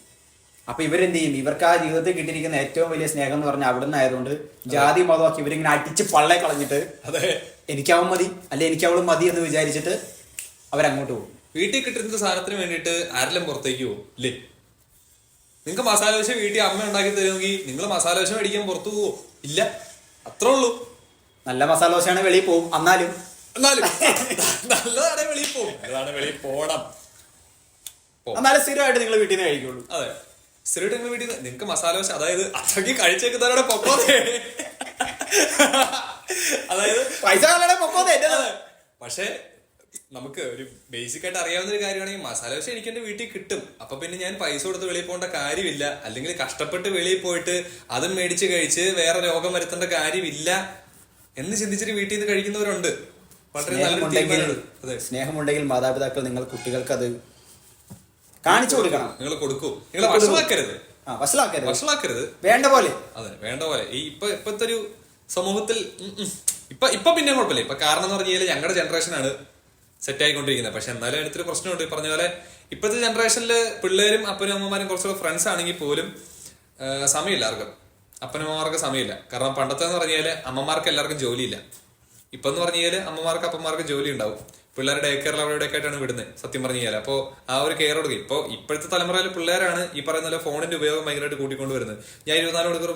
അപ്പൊ ഇവരെന്ത് ചെയ്യും? ഇവർക്ക് ആ ജീവിതത്തിൽ കിട്ടിയിരിക്കുന്ന ഏറ്റവും വലിയ സ്നേഹം എന്ന് പറഞ്ഞാൽ അവിടെ നിന്നായതുകൊണ്ട് ജാതി മതമൊക്കെ ഇവരിങ്ങനെ അടിച്ച് പള്ളേ കളഞ്ഞിട്ട് എനിക്കവൻ മതി അല്ലെ എനിക്കവളും മതി എന്ന് വിചാരിച്ചിട്ട് അവരങ്ങോട്ട് പോകും. വീട്ടിൽ കിട്ടുന്ന സാധനത്തിന് വേണ്ടിയിട്ട് ആരെല്ലാം പുറത്തേക്ക് പോകും ഇല്ലേ? നിങ്ങൾക്ക് മസാല ദോശ വീട്ടിൽ അമ്മ ഉണ്ടാക്കി തരുമെങ്കിൽ നിങ്ങൾ മസാല ദോശ മേടിക്കാൻ പുറത്തു പോവോ? ഇല്ല, അത്രേ ഉള്ളൂ. നല്ല മസാല ദോശയാണ് വെളിയിൽ പോകും. എന്നാലും നല്ലതാണ് വെളിയിൽ പോകും, അതാണ് വെളിയിൽ പോണം. എന്നാലും സ്ഥിരമായിട്ട് നിങ്ങൾ വീട്ടിൽ നിന്ന് കഴിക്കുള്ളൂ. അതെ, സ്ഥിരമായിട്ട് നിങ്ങൾ വീട്ടിൽ നിന്ന് നിങ്ങൾക്ക് മസാല ദോശ, അതായത് അത്രയ്ക്ക് കഴിച്ചേക്കുന്നവരുടെ പൊക്കോതെ, അതായത് പൈസ പൊക്കോതെ. പക്ഷെ നമുക്ക് ഒരു ബേസിക് ആയിട്ട് അറിയാവുന്ന ഒരു കാര്യമാണെങ്കിൽ മസാല ദോശ എനിക്ക് എന്റെ വീട്ടിൽ കിട്ടും. അപ്പൊ പിന്നെ ഞാൻ പൈസ കൊടുത്ത് വെളിയിൽ പോകേണ്ട കാര്യമില്ല. അല്ലെങ്കിൽ കഷ്ടപ്പെട്ട് വെളിയിൽ പോയിട്ട് അതും മേടിച്ച് കഴിച്ച് വേറെ രോഗം വരുത്തേണ്ട കാര്യമില്ല എന്ന് ചിന്തിച്ചിട്ട് വീട്ടിൽ നിന്ന് കഴിക്കുന്നവരുണ്ട്. വളരെ നല്ലൊരു തീരുമാനമാണ്. അതെ, സ്നേഹമുണ്ടെങ്കിൽ മാതാപിതാക്കൾ നിങ്ങൾ കുട്ടികൾക്ക് അത് കാണിച്ചു കൊടുക്കണം. നിങ്ങൾ കൊടുക്കൂ, നിങ്ങൾ വഷളാക്കരുത്. വഷളാക്കരുത്, വേണ്ട പോലെ. അതെ, വേണ്ട പോലെ. ഈ ഇപ്പത്തെ ഒരു സമൂഹത്തിൽ ഇപ്പൊ പിന്നെ കുഴപ്പമില്ല. ഇപ്പൊ കാരണം എന്ന് പറഞ്ഞാൽ ഞങ്ങളുടെ ജനറേഷനാണ് സെറ്റ് ആയിക്കൊണ്ടിരിക്കുന്നത്. പക്ഷെ എന്നാലും അടുത്തൊരു പ്രശ്നമുണ്ട്. ഈ പറഞ്ഞ പോലെ ഇപ്പോഴത്തെ ജനറേഷനില് പിള്ളേരും അപ്പനും അമ്മമാരും കുറച്ചുകൂടെ ഫ്രണ്ട്സ് ആണെങ്കിൽ പോലും സമയമില്ല ആർക്കും. അപ്പനമ്മമാർക്ക് സമയമില്ല. കാരണം പണ്ടത്തെ എന്ന് പറഞ്ഞാല് അമ്മമാർക്ക് എല്ലാവർക്കും ജോലിയില്ല. ഇപ്പൊ എന്ന് പറഞ്ഞാൽ അമ്മമാർക്ക് അപ്പന്മാർക്ക് ജോലി ഉണ്ടാവും. പിള്ളേരുടെ ഡേ കെയറിൽ അവിടെയൊക്കെ ആയിട്ടാണ് വിടുന്നത് സത്യം പറഞ്ഞു കഴിഞ്ഞാൽ. അപ്പോൾ ആ ഒരു കെയർ കൊടുക്കും. ഇപ്പോഴത്തെ തലമുറയിലെ പിള്ളേരാണ് ഈ പറയുന്ന പോലെ ഫോണിന്റെ ഉപയോഗം ഭയങ്കരമായിട്ട് കൂട്ടിക്കൊണ്ട് വരുന്നത്. ഞാൻ 24 മണിക്കൂർ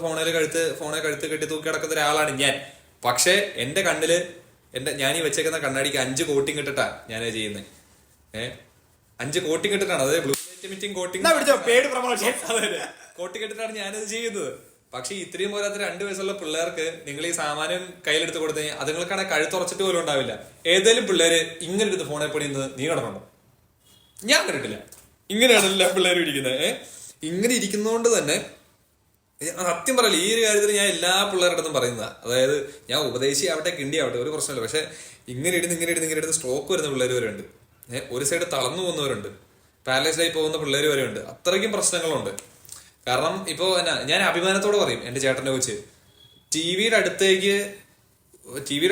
ഫോണെ കഴുത്ത് കെട്ടി തൂക്കി കിടക്കുന്ന ഒരാളാണ് ഞാൻ. പക്ഷെ എന്റെ കണ്ണില് ഞാൻ ഈ വെച്ചേക്കുന്ന കണ്ണാടിക്ക് 5 കോട്ടിങ് ഇട്ടിട്ടാ ഞാൻ ചെയ്യുന്നത്. 5 കോട്ടിങ് ഇട്ടിട്ടാണ്, അതായത് ബ്ലൂ ലൈറ്റ് എമിറ്റിംഗ് കോട്ടിങ് ഇട്ടിട്ടാണ് ഞാനത് ചെയ്യുന്നത്. പക്ഷെ ഇത്രയും പോരാത്ത 2 വയസ്സുള്ള പിള്ളേർക്ക് നിങ്ങൾ ഈ സാമാനം കയ്യിലെടുത്ത് കൊടുത്തു കഴിഞ്ഞാൽ അതുങ്ങൾക്കാണെങ്കിൽ കഴുത്തുറച്ചിട്ട് പോലും ഉണ്ടാവില്ല. ഏതെങ്കിലും പിള്ളേര് ഇങ്ങനെ എടുത്ത് ഫോണെ പണിയുന്നത് നീ കടന്നുണ്ടോ? ഞാൻ കണ്ടിട്ടില്ല. ഇങ്ങനെയാണ് എല്ലാ പിള്ളേരും ഇരിക്കുന്നത്. ഇങ്ങനെ ഇരിക്കുന്നതുകൊണ്ട് തന്നെ സത്യം പറയില്ല, ഈ ഒരു കാര്യത്തിൽ ഞാൻ എല്ലാ പിള്ളേരുടെ അടുത്തും പറയുന്നതാ. അതായത് ഞാൻ ഉപദേശിയാവട്ടെ കിണ്ടിയാവട്ടെ ഒരു പ്രശ്നമില്ല. പക്ഷെ ഇങ്ങനെ ഇടുന്ന് സ്ട്രോക്ക് വരുന്ന പിള്ളേർ വരെ ഉണ്ട്. ഒരു സൈഡ് തളർന്നു പോകുന്നവരുണ്ട്, പാരലൈസ്ഡ് ആയി പോകുന്ന പിള്ളേർ വരെ ഉണ്ട്. അത്രയ്ക്കും പ്രശ്നങ്ങളുണ്ട്. കാരണം ഇപ്പോ ഞാൻ അഭിമാനത്തോടെ പറയും, എന്റെ ചേട്ടനെ വെച്ച് ടിവിയുടെ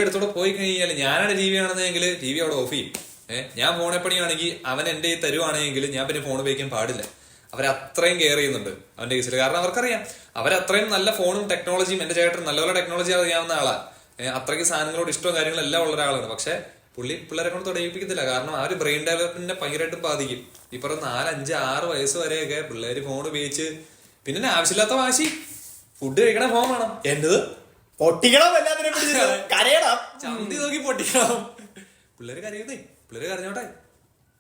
അടുത്തോടെ പോയി കഴിഞ്ഞാൽ ഞാനാണ് ടി വി ആണെന്നെങ്കിൽ ടി വി അവിടെ ഓഫ് ചെയ്യും. ഞാൻ ഫോണെ പണിയാണെങ്കിൽ അവൻ എന്റെ തരുവാണെങ്കിൽ ഞാൻ പിന്നെ ഫോൺ ഉപയോഗിക്കാൻ പാടില്ല. അവരത്രയും കെയർ ചെയ്യുന്നുണ്ട് അവന്റെ കേസിൽ. കാരണം അവർക്കറിയാം അവരത്രയും നല്ല ഫോണും ടെക്നോളജിയും, എന്റെ ചേട്ടൻ നല്ലപോലെ ടെക്നോളജി അറിയാവുന്ന ആളാണ്. അത്രയ്ക്ക് സാധനങ്ങളോട് ഇഷ്ടവും കാര്യങ്ങളെല്ലാം ഉള്ള ഒരാളാണ്. പക്ഷെ പിള്ളേരെ കൊണ്ട് തുടങ്ങിപ്പിക്കത്തില്ല. കാരണം ആ ഒരു ബ്രെയിൻ ഡെവലപ്മെന്റിനെ ഭയങ്കരമായിട്ടും ബാധിക്കും. ഈ പറഞ്ഞ 4, 5, 6 വയസ്സ് വരെയൊക്കെ പിള്ളേര് ഫോൺ ഉപയോഗിച്ച് പിന്നെ ആവശ്യമില്ലാത്ത വാശി, ഫുഡ് കഴിക്കണ ഫോൺ വേണം, എന്റത് പൊട്ടിക്കണം, ചന്തി നോക്കി പൊട്ടിക്കണം. പിള്ളേര് കരയുന്നേ, പിള്ളേര് കരഞ്ഞോട്ടെ,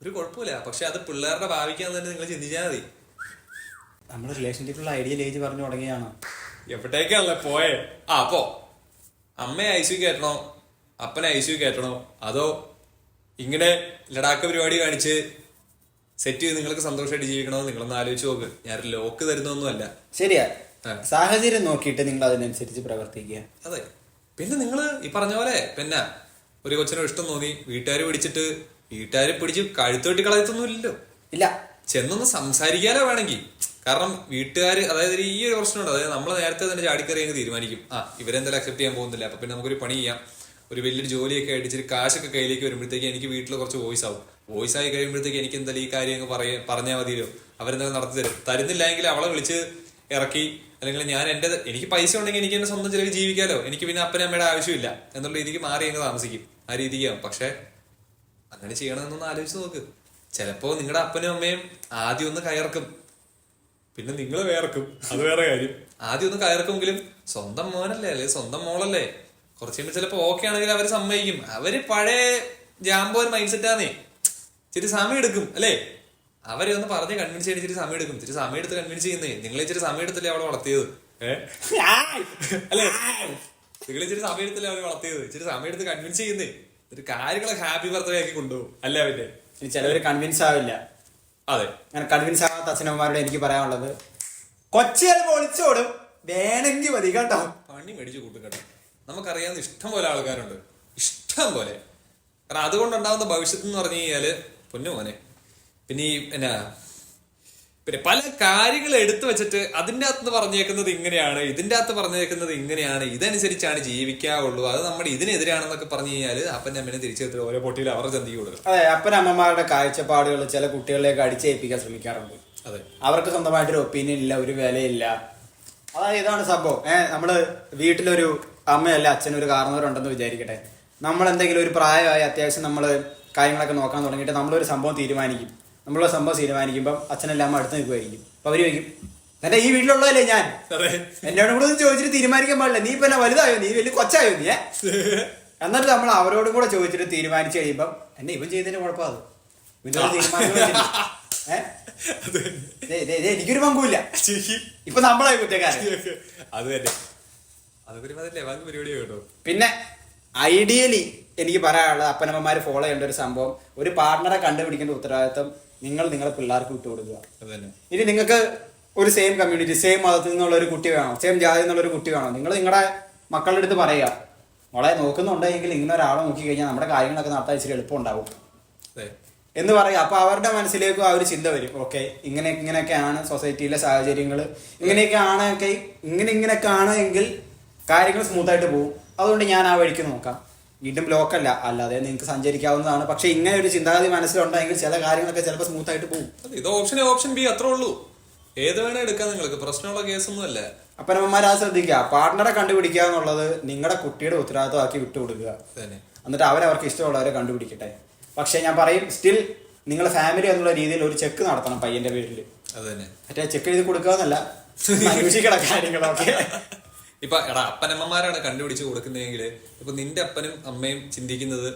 ഒരു കുഴപ്പമില്ല. പക്ഷെ അത് പിള്ളേരുടെ ഭാവിക്കാൻ തന്നെ നിങ്ങൾ ചിന്തിച്ചാൽ മതി. നമ്മുടെ റിലേഷൻഷിപ്പിലുള്ള ഐഡിയൽ ഏജ് പറഞ്ഞു തുടങ്ങിയാണ്. എവിടേക്കാണല്ലേ പോയെ? അപ്പോ അമ്മയെ ഐ സി കയറ്റണോ അപ്പനെ ഐ സി കയറ്റണോ, അതോ ഇങ്ങനെ ലഡാക്ക് പരിപാടി കാണിച്ച് സെറ്റ് ചെയ്ത് നിങ്ങൾക്ക് സന്തോഷമായിട്ട് ജീവിക്കണമെന്ന് നിങ്ങളൊന്ന് ആലോചിച്ച് നോക്ക്. ഞാൻ ലോക്ക് തരുന്നൊന്നുമല്ല. ശരിയാ, സാഹചര്യം നോക്കിയിട്ട് നിങ്ങൾ അതിനനുസരിച്ച് പ്രവർത്തിക്കുക. അതെ. പിന്നെ നിങ്ങൾ ഈ പറഞ്ഞ പോലെ പിന്നെ ഒരു കൊച്ചിനോ ഇഷ്ടം തോന്നി, വീട്ടുകാർ പിടിച്ച് കഴുത്തോട്ടി കളയത്തൊന്നുമില്ലല്ലോ. ഇല്ല, ചെന്നൊന്ന് സംസാരിക്കാനോ വേണമെങ്കിൽ. കാരണം വീട്ടുകാർ, അതായത് ഈ ഒരു പ്രശ്നമുണ്ട്. അതായത് നമ്മൾ നേരത്തെ തന്നെ ചാടിക്കറി അങ്ങ് തീരുമാനിക്കും, ഇവരെന്തായാലും അക്സെപ്റ്റ് ചെയ്യാൻ പോകുന്നില്ല, അപ്പൊ പിന്നെ നമുക്കൊരു പണി ചെയ്യാം, ഒരു വലിയൊരു ജോലിയൊക്കെ ആയിട്ട് ഇച്ചിരി കാശൊക്കെ കയ്യിലേക്ക് വരുമ്പോഴത്തേക്ക് എനിക്ക് വീട്ടിൽ കുറച്ച് വോയിസ് ആവും. വോയിസ് ആയി കഴിയുമ്പോഴത്തേക്ക് എനിക്ക് എന്തായാലും ഈ കാര്യം അങ്ങ് പറഞ്ഞാൽ മതിയല്ലോ, അവരെന്തായാലും നടത്തി തരുന്നില്ല എങ്കിൽ അവളെ വിളിച്ച് ഇറക്കി, അല്ലെങ്കിൽ എനിക്ക് പൈസ ഉണ്ടെങ്കിൽ എനിക്ക് എന്റെ സ്വന്തം ചിലവ് ജീവിക്കാലോ, എനിക്ക് പിന്നെ അപ്പനും അമ്മയുടെ ആവശ്യമില്ല എന്നുള്ള രീതിക്ക് മാറി അങ്ങ് താമസിക്കും. ആ രീതിക്കാവും. പക്ഷെ അങ്ങനെ ചെയ്യണമെന്നൊന്ന് ആലോചിച്ച് നോക്ക്. ചിലപ്പോ നിങ്ങളുടെ അപ്പനും അമ്മയും ആദ്യം ഒന്ന് കയർക്കും, പിന്നെ നിങ്ങൾ വേർക്കും, അത് വേറെ കാര്യം. ആദ്യം ഒന്ന് കയർക്കുമെങ്കിലും സ്വന്തം മോനല്ലേ, അല്ലെ സ്വന്തം മോളല്ലേ, കുറച്ച് കഴിയുമ്പോൾ ചിലപ്പോ ഓക്കെ ആണെങ്കിൽ അവര് സമ്മതിക്കും. അവര് പഴയ ജാമ്പോ ഒരു മൈൻഡ് സെറ്റാന്നേ, ഇച്ചിരി സമയം എടുക്കും അല്ലേ? അവരെ ഒന്ന് പറഞ്ഞ് കൺവിൻസ് ചെയ്യാൻ ഇച്ചിരി സമയം എടുക്കും. ഇച്ചിരി സമയം എടുത്ത് കൺവിൻസ് ചെയ്യുന്നേ. നിങ്ങൾ ഇച്ചിരി സമയം എടുത്തല്ലേ അവളെ വളർത്തിയത്? അല്ലേ? നിങ്ങൾ ഇച്ചിരി സമയം എടുത്തല്ലേ അവരെ വളർത്തിയത്? ഇച്ചിരി സമയം എടുത്ത് കൺവിൻസ് ചെയ്യുന്നേ. ഒരു കാര്യങ്ങളെ ഹാപ്പി ബർത്ത്ഡേ ആക്കി കൊണ്ടുപോകും. അല്ല അവന്റെ ചിലവര് കൺവിൻസ് ആവില്ല. അതെ, അങ്ങനെ കൺവിൻസ് ആവാത്ത അച്ഛനമ്മമാരോട് എനിക്ക് പറയാനുള്ളത്, കൊച്ചുകൾ പൊളിച്ചോടും, വേണമെങ്കിൽ മതി കേട്ടോ. പണി മേടിച്ചു കൂട്ടും കേട്ടോ. നമുക്കറിയാവുന്ന ഇഷ്ടം പോലെ ആൾക്കാരുണ്ട്, ഇഷ്ടം പോലെ. കാരണം അതുകൊണ്ടുണ്ടാവുന്ന ഭവിഷ്യത്ത് എന്ന് പറഞ്ഞു കഴിഞ്ഞാല് പൊന്നു മോനെ, പിന്നെ ഈ പിന്നെ പല കാര്യങ്ങൾ എടുത്തു വെച്ചിട്ട് അതിൻ്റെ അകത്ത് പറഞ്ഞേക്കുന്നത് ഇങ്ങനെയാണ്, ഇതിൻ്റെ അകത്ത് പറഞ്ഞേക്കുന്നത് ഇങ്ങനെയാണ്, ഇതനുസരിച്ചാണ് ജീവിക്കാവുള്ളൂ, അത് നമ്മുടെ ഇതിനെതിരാണെന്നൊക്കെ പറഞ്ഞു കഴിഞ്ഞാൽ അപ്പൻ്റെ അമ്മനെ തിരിച്ചെടുത്ത് ഓരോ പൊട്ടിയിൽ അവരുടെ ചന്തിക്ക് കൊടുക്കും. അതെ, അപ്പനമ്മമാരുടെ കാഴ്ചപ്പാടുകൾ ചില കുട്ടികളിലേക്ക് അടിച്ചേൽപ്പിക്കാൻ ശ്രമിക്കാറുണ്ട്. അതെ, അവർക്ക് സ്വന്തമായിട്ടൊരു ഒപ്പീനിയൻ ഇല്ല, ഒരു വിലയില്ല. അതായത് ഇതാണ് സംഭവം. നമ്മള് വീട്ടിലൊരു അമ്മയല്ല അച്ഛനൊരു കാരണവരുണ്ടെന്ന് വിചാരിക്കട്ടെ. നമ്മൾ എന്തെങ്കിലും ഒരു പ്രായമായി അത്യാവശ്യം നമ്മൾ കാര്യങ്ങളൊക്കെ നോക്കാൻ തുടങ്ങിയിട്ട് നമ്മളൊരു സംഭവം തീരുമാനിക്കും. നമ്മളൊരു സംഭവം തീരുമാനിക്കുമ്പോൾ അച്ഛനെല്ലാം അമ്മ അടുത്ത് നിൽക്കുമായിരിക്കും. അപ്പൊ അവര് ചോദിക്കും, എന്റെ ഈ വീട്ടിലുള്ളതല്ലേ ഞാൻ, എന്നോട് കൂടെ ഒന്നും ചോദിച്ചിട്ട് തീരുമാനിക്കാൻ പാടില്ല, നീ ഇപ്പൊ എന്നെ വലുതായോ, നീ വലിയ കൊച്ചായോ നീ. എന്നിട്ട് നമ്മൾ അവരോടും കൂടെ ചോദിച്ചിട്ട് തീരുമാനിച്ചു കഴിയുമ്പം എന്നെ ഇവൻ ചെയ്തതിന് കുഴപ്പമാണ്, ഇവന്റെ തീരുമാനം എനിക്കൊരു പങ്കുമില്ല, ഇപ്പൊ നമ്മളായി കുറ്റക്കാരൻ. അത് തന്നെ, അതൊക്കെ പരിപാടി കേട്ടോ. പിന്നെ ഐഡിയലി എനിക്ക് പറയാനുള്ളത്, അപ്പനമ്മമാര് ഫോളോ ചെയ്യേണ്ട ഒരു സംഭവം, ഒരു പാർട്ണറെ കണ്ടുപിടിക്കേണ്ട ഉത്തരവാദിത്വം നിങ്ങൾ നിങ്ങളുടെ പിള്ളേർക്ക് വിട്ടുകൊടുക്കുക. ഇനി നിങ്ങൾക്ക് ഒരു സെയിം കമ്മ്യൂണിറ്റി, സെയിം മതത്തിൽ നിന്നുള്ള ഒരു കുട്ടി വേണോ, സെയിം ജാതി എന്നുള്ള ഒരു കുട്ടി വേണോ, നിങ്ങൾ നിങ്ങളുടെ മക്കളുടെ അടുത്ത് പറയുക, മോളെ നോക്കുന്നുണ്ടെങ്കിൽ ഇങ്ങനെ ഒരാളെ നോക്കി കഴിഞ്ഞാൽ നമ്മുടെ കാര്യങ്ങളൊക്കെ നടത്താൻ ഇച്ചിരി എളുപ്പം ഉണ്ടാവും എന്ന് പറയുക. അപ്പൊ അവരുടെ മനസ്സിലേക്കും ആ ഒരു ചിന്ത വരും, ഓക്കെ ഇങ്ങനെയൊക്കെയാണ് സൊസൈറ്റിയിലെ സാഹചര്യങ്ങൾ, ഇങ്ങനെയൊക്കെ ആണ് എങ്കിൽ കാര്യങ്ങൾ സ്മൂത്തായിട്ട് പോകും, അതുകൊണ്ട് ഞാൻ ആ വഴിക്ക് നോക്കാം. വീണ്ടും ബ്ലോക്കല്ല, അല്ലാതെ നിങ്ങൾക്ക് സഞ്ചരിക്കാവുന്നതാണ്. പക്ഷെ ഇങ്ങനെ ഒരു ചിന്താഗതി മനസ്സിലുണ്ടെങ്കിൽ ചില കാര്യങ്ങളൊക്കെ ചിലപ്പോൾ സ്മൂത്ത് ആയിട്ട് പോകും. ഇത് ഓപ്ഷൻ ബി അത്രേ ഉള്ളൂ. ഏത് വേണേ എടുക്കാൻ, നിങ്ങൾക്ക് പ്രശ്നമുള്ള കേസൊന്നും അല്ല. അപ്പനമ്മമാർ അത് ശ്രദ്ധിക്കുക, പാർട്ണറെ കണ്ടുപിടിക്കുക എന്നുള്ളത് നിങ്ങളുടെ കുട്ടിയുടെ ഉത്തരവാദിത്വമാക്കി വിട്ടുകൊടുക്കുക. എന്നിട്ട് അവർക്ക് ഇഷ്ടമുള്ളവരെ കണ്ടുപിടിക്കട്ടെ. പക്ഷെ ഞാൻ പറയും, സ്റ്റിൽ നിങ്ങൾ ഫാമിലി എന്നുള്ള രീതിയിൽ ഒരു ചെക്ക് നടത്തണം പയ്യന്റെ പേരിൽ. മറ്റേ ചെക്ക് എഴുതി കൊടുക്കുക എന്നല്ല, അന്വേഷിക്കണം കാര്യങ്ങളൊക്കെ. ഇപ്പൊ അപ്പനമ്മമാരാണ് കണ്ടുപിടിച്ച് കൊടുക്കുന്നതെങ്കിൽ ഇപ്പൊ നിന്റെ അപ്പനും അമ്മയും ചിന്തിക്കുന്നത്,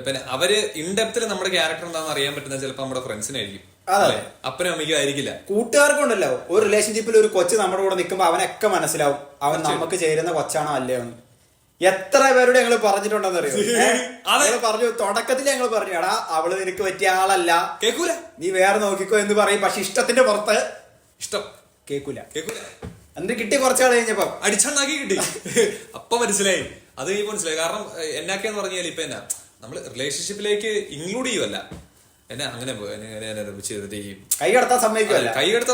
പിന്നെ അവര് ഇൻഡെപ്തിൽ നമ്മുടെ ക്യാരക്ടർ എന്താണെന്ന് അറിയാൻ പറ്റുന്ന ചിലപ്പോൾ നമ്മുടെ ഫ്രണ്ട്സിനായിരിക്കും, അപ്പനും അമ്മയ്ക്കും ആയിരിക്കില്ല. കൂട്ടുകാർക്കുണ്ടല്ലോ, ഒരു റിലേഷൻഷിപ്പിൽ ഒരു കൊച്ച് നമ്മുടെ കൂടെ നിൽക്കുമ്പോൾ അവനൊക്കെ മനസ്സിലാവും അവൻ നമുക്ക് ചേരുന്ന കൊച്ചാണോ അല്ലയോ എന്ന്. എത്ര പേരോട് ഞങ്ങൾ പറഞ്ഞിട്ടുണ്ടെന്ന് അറിയോ? പറഞ്ഞു തുടക്കത്തിൽ ഞങ്ങൾ പറഞ്ഞു, എടാ അവള് നിനക്ക് പറ്റിയ ആളല്ല, കേൾക്കൂല, നീ വേറെ നോക്കിക്കോ എന്ന് പറയും. പക്ഷെ ഇഷ്ടത്തിന്റെ പുറത്ത് ഇഷ്ടം കേൾക്കൂല. എന്നിട്ട് കിട്ടി കുറച്ചാൾ കഴിഞ്ഞപ്പോ അടിച്ചുണ്ടാക്കി കിട്ടി. അപ്പൊ മനസ്സിലായി, അത് കഴിഞ്ഞ് മനസ്സിലായി. കാരണം എന്നൊക്കെയെന്ന് പറഞ്ഞാൽ ഇപ്പൊ എന്നാ നമ്മള് റിലേഷൻഷിപ്പിലേക്ക് ഇൻക്ലൂഡ് ചെയ്യുമല്ല, എന്നെ അങ്ങനെ ചെയ്തിട്ട് കൈ കടത്താൻ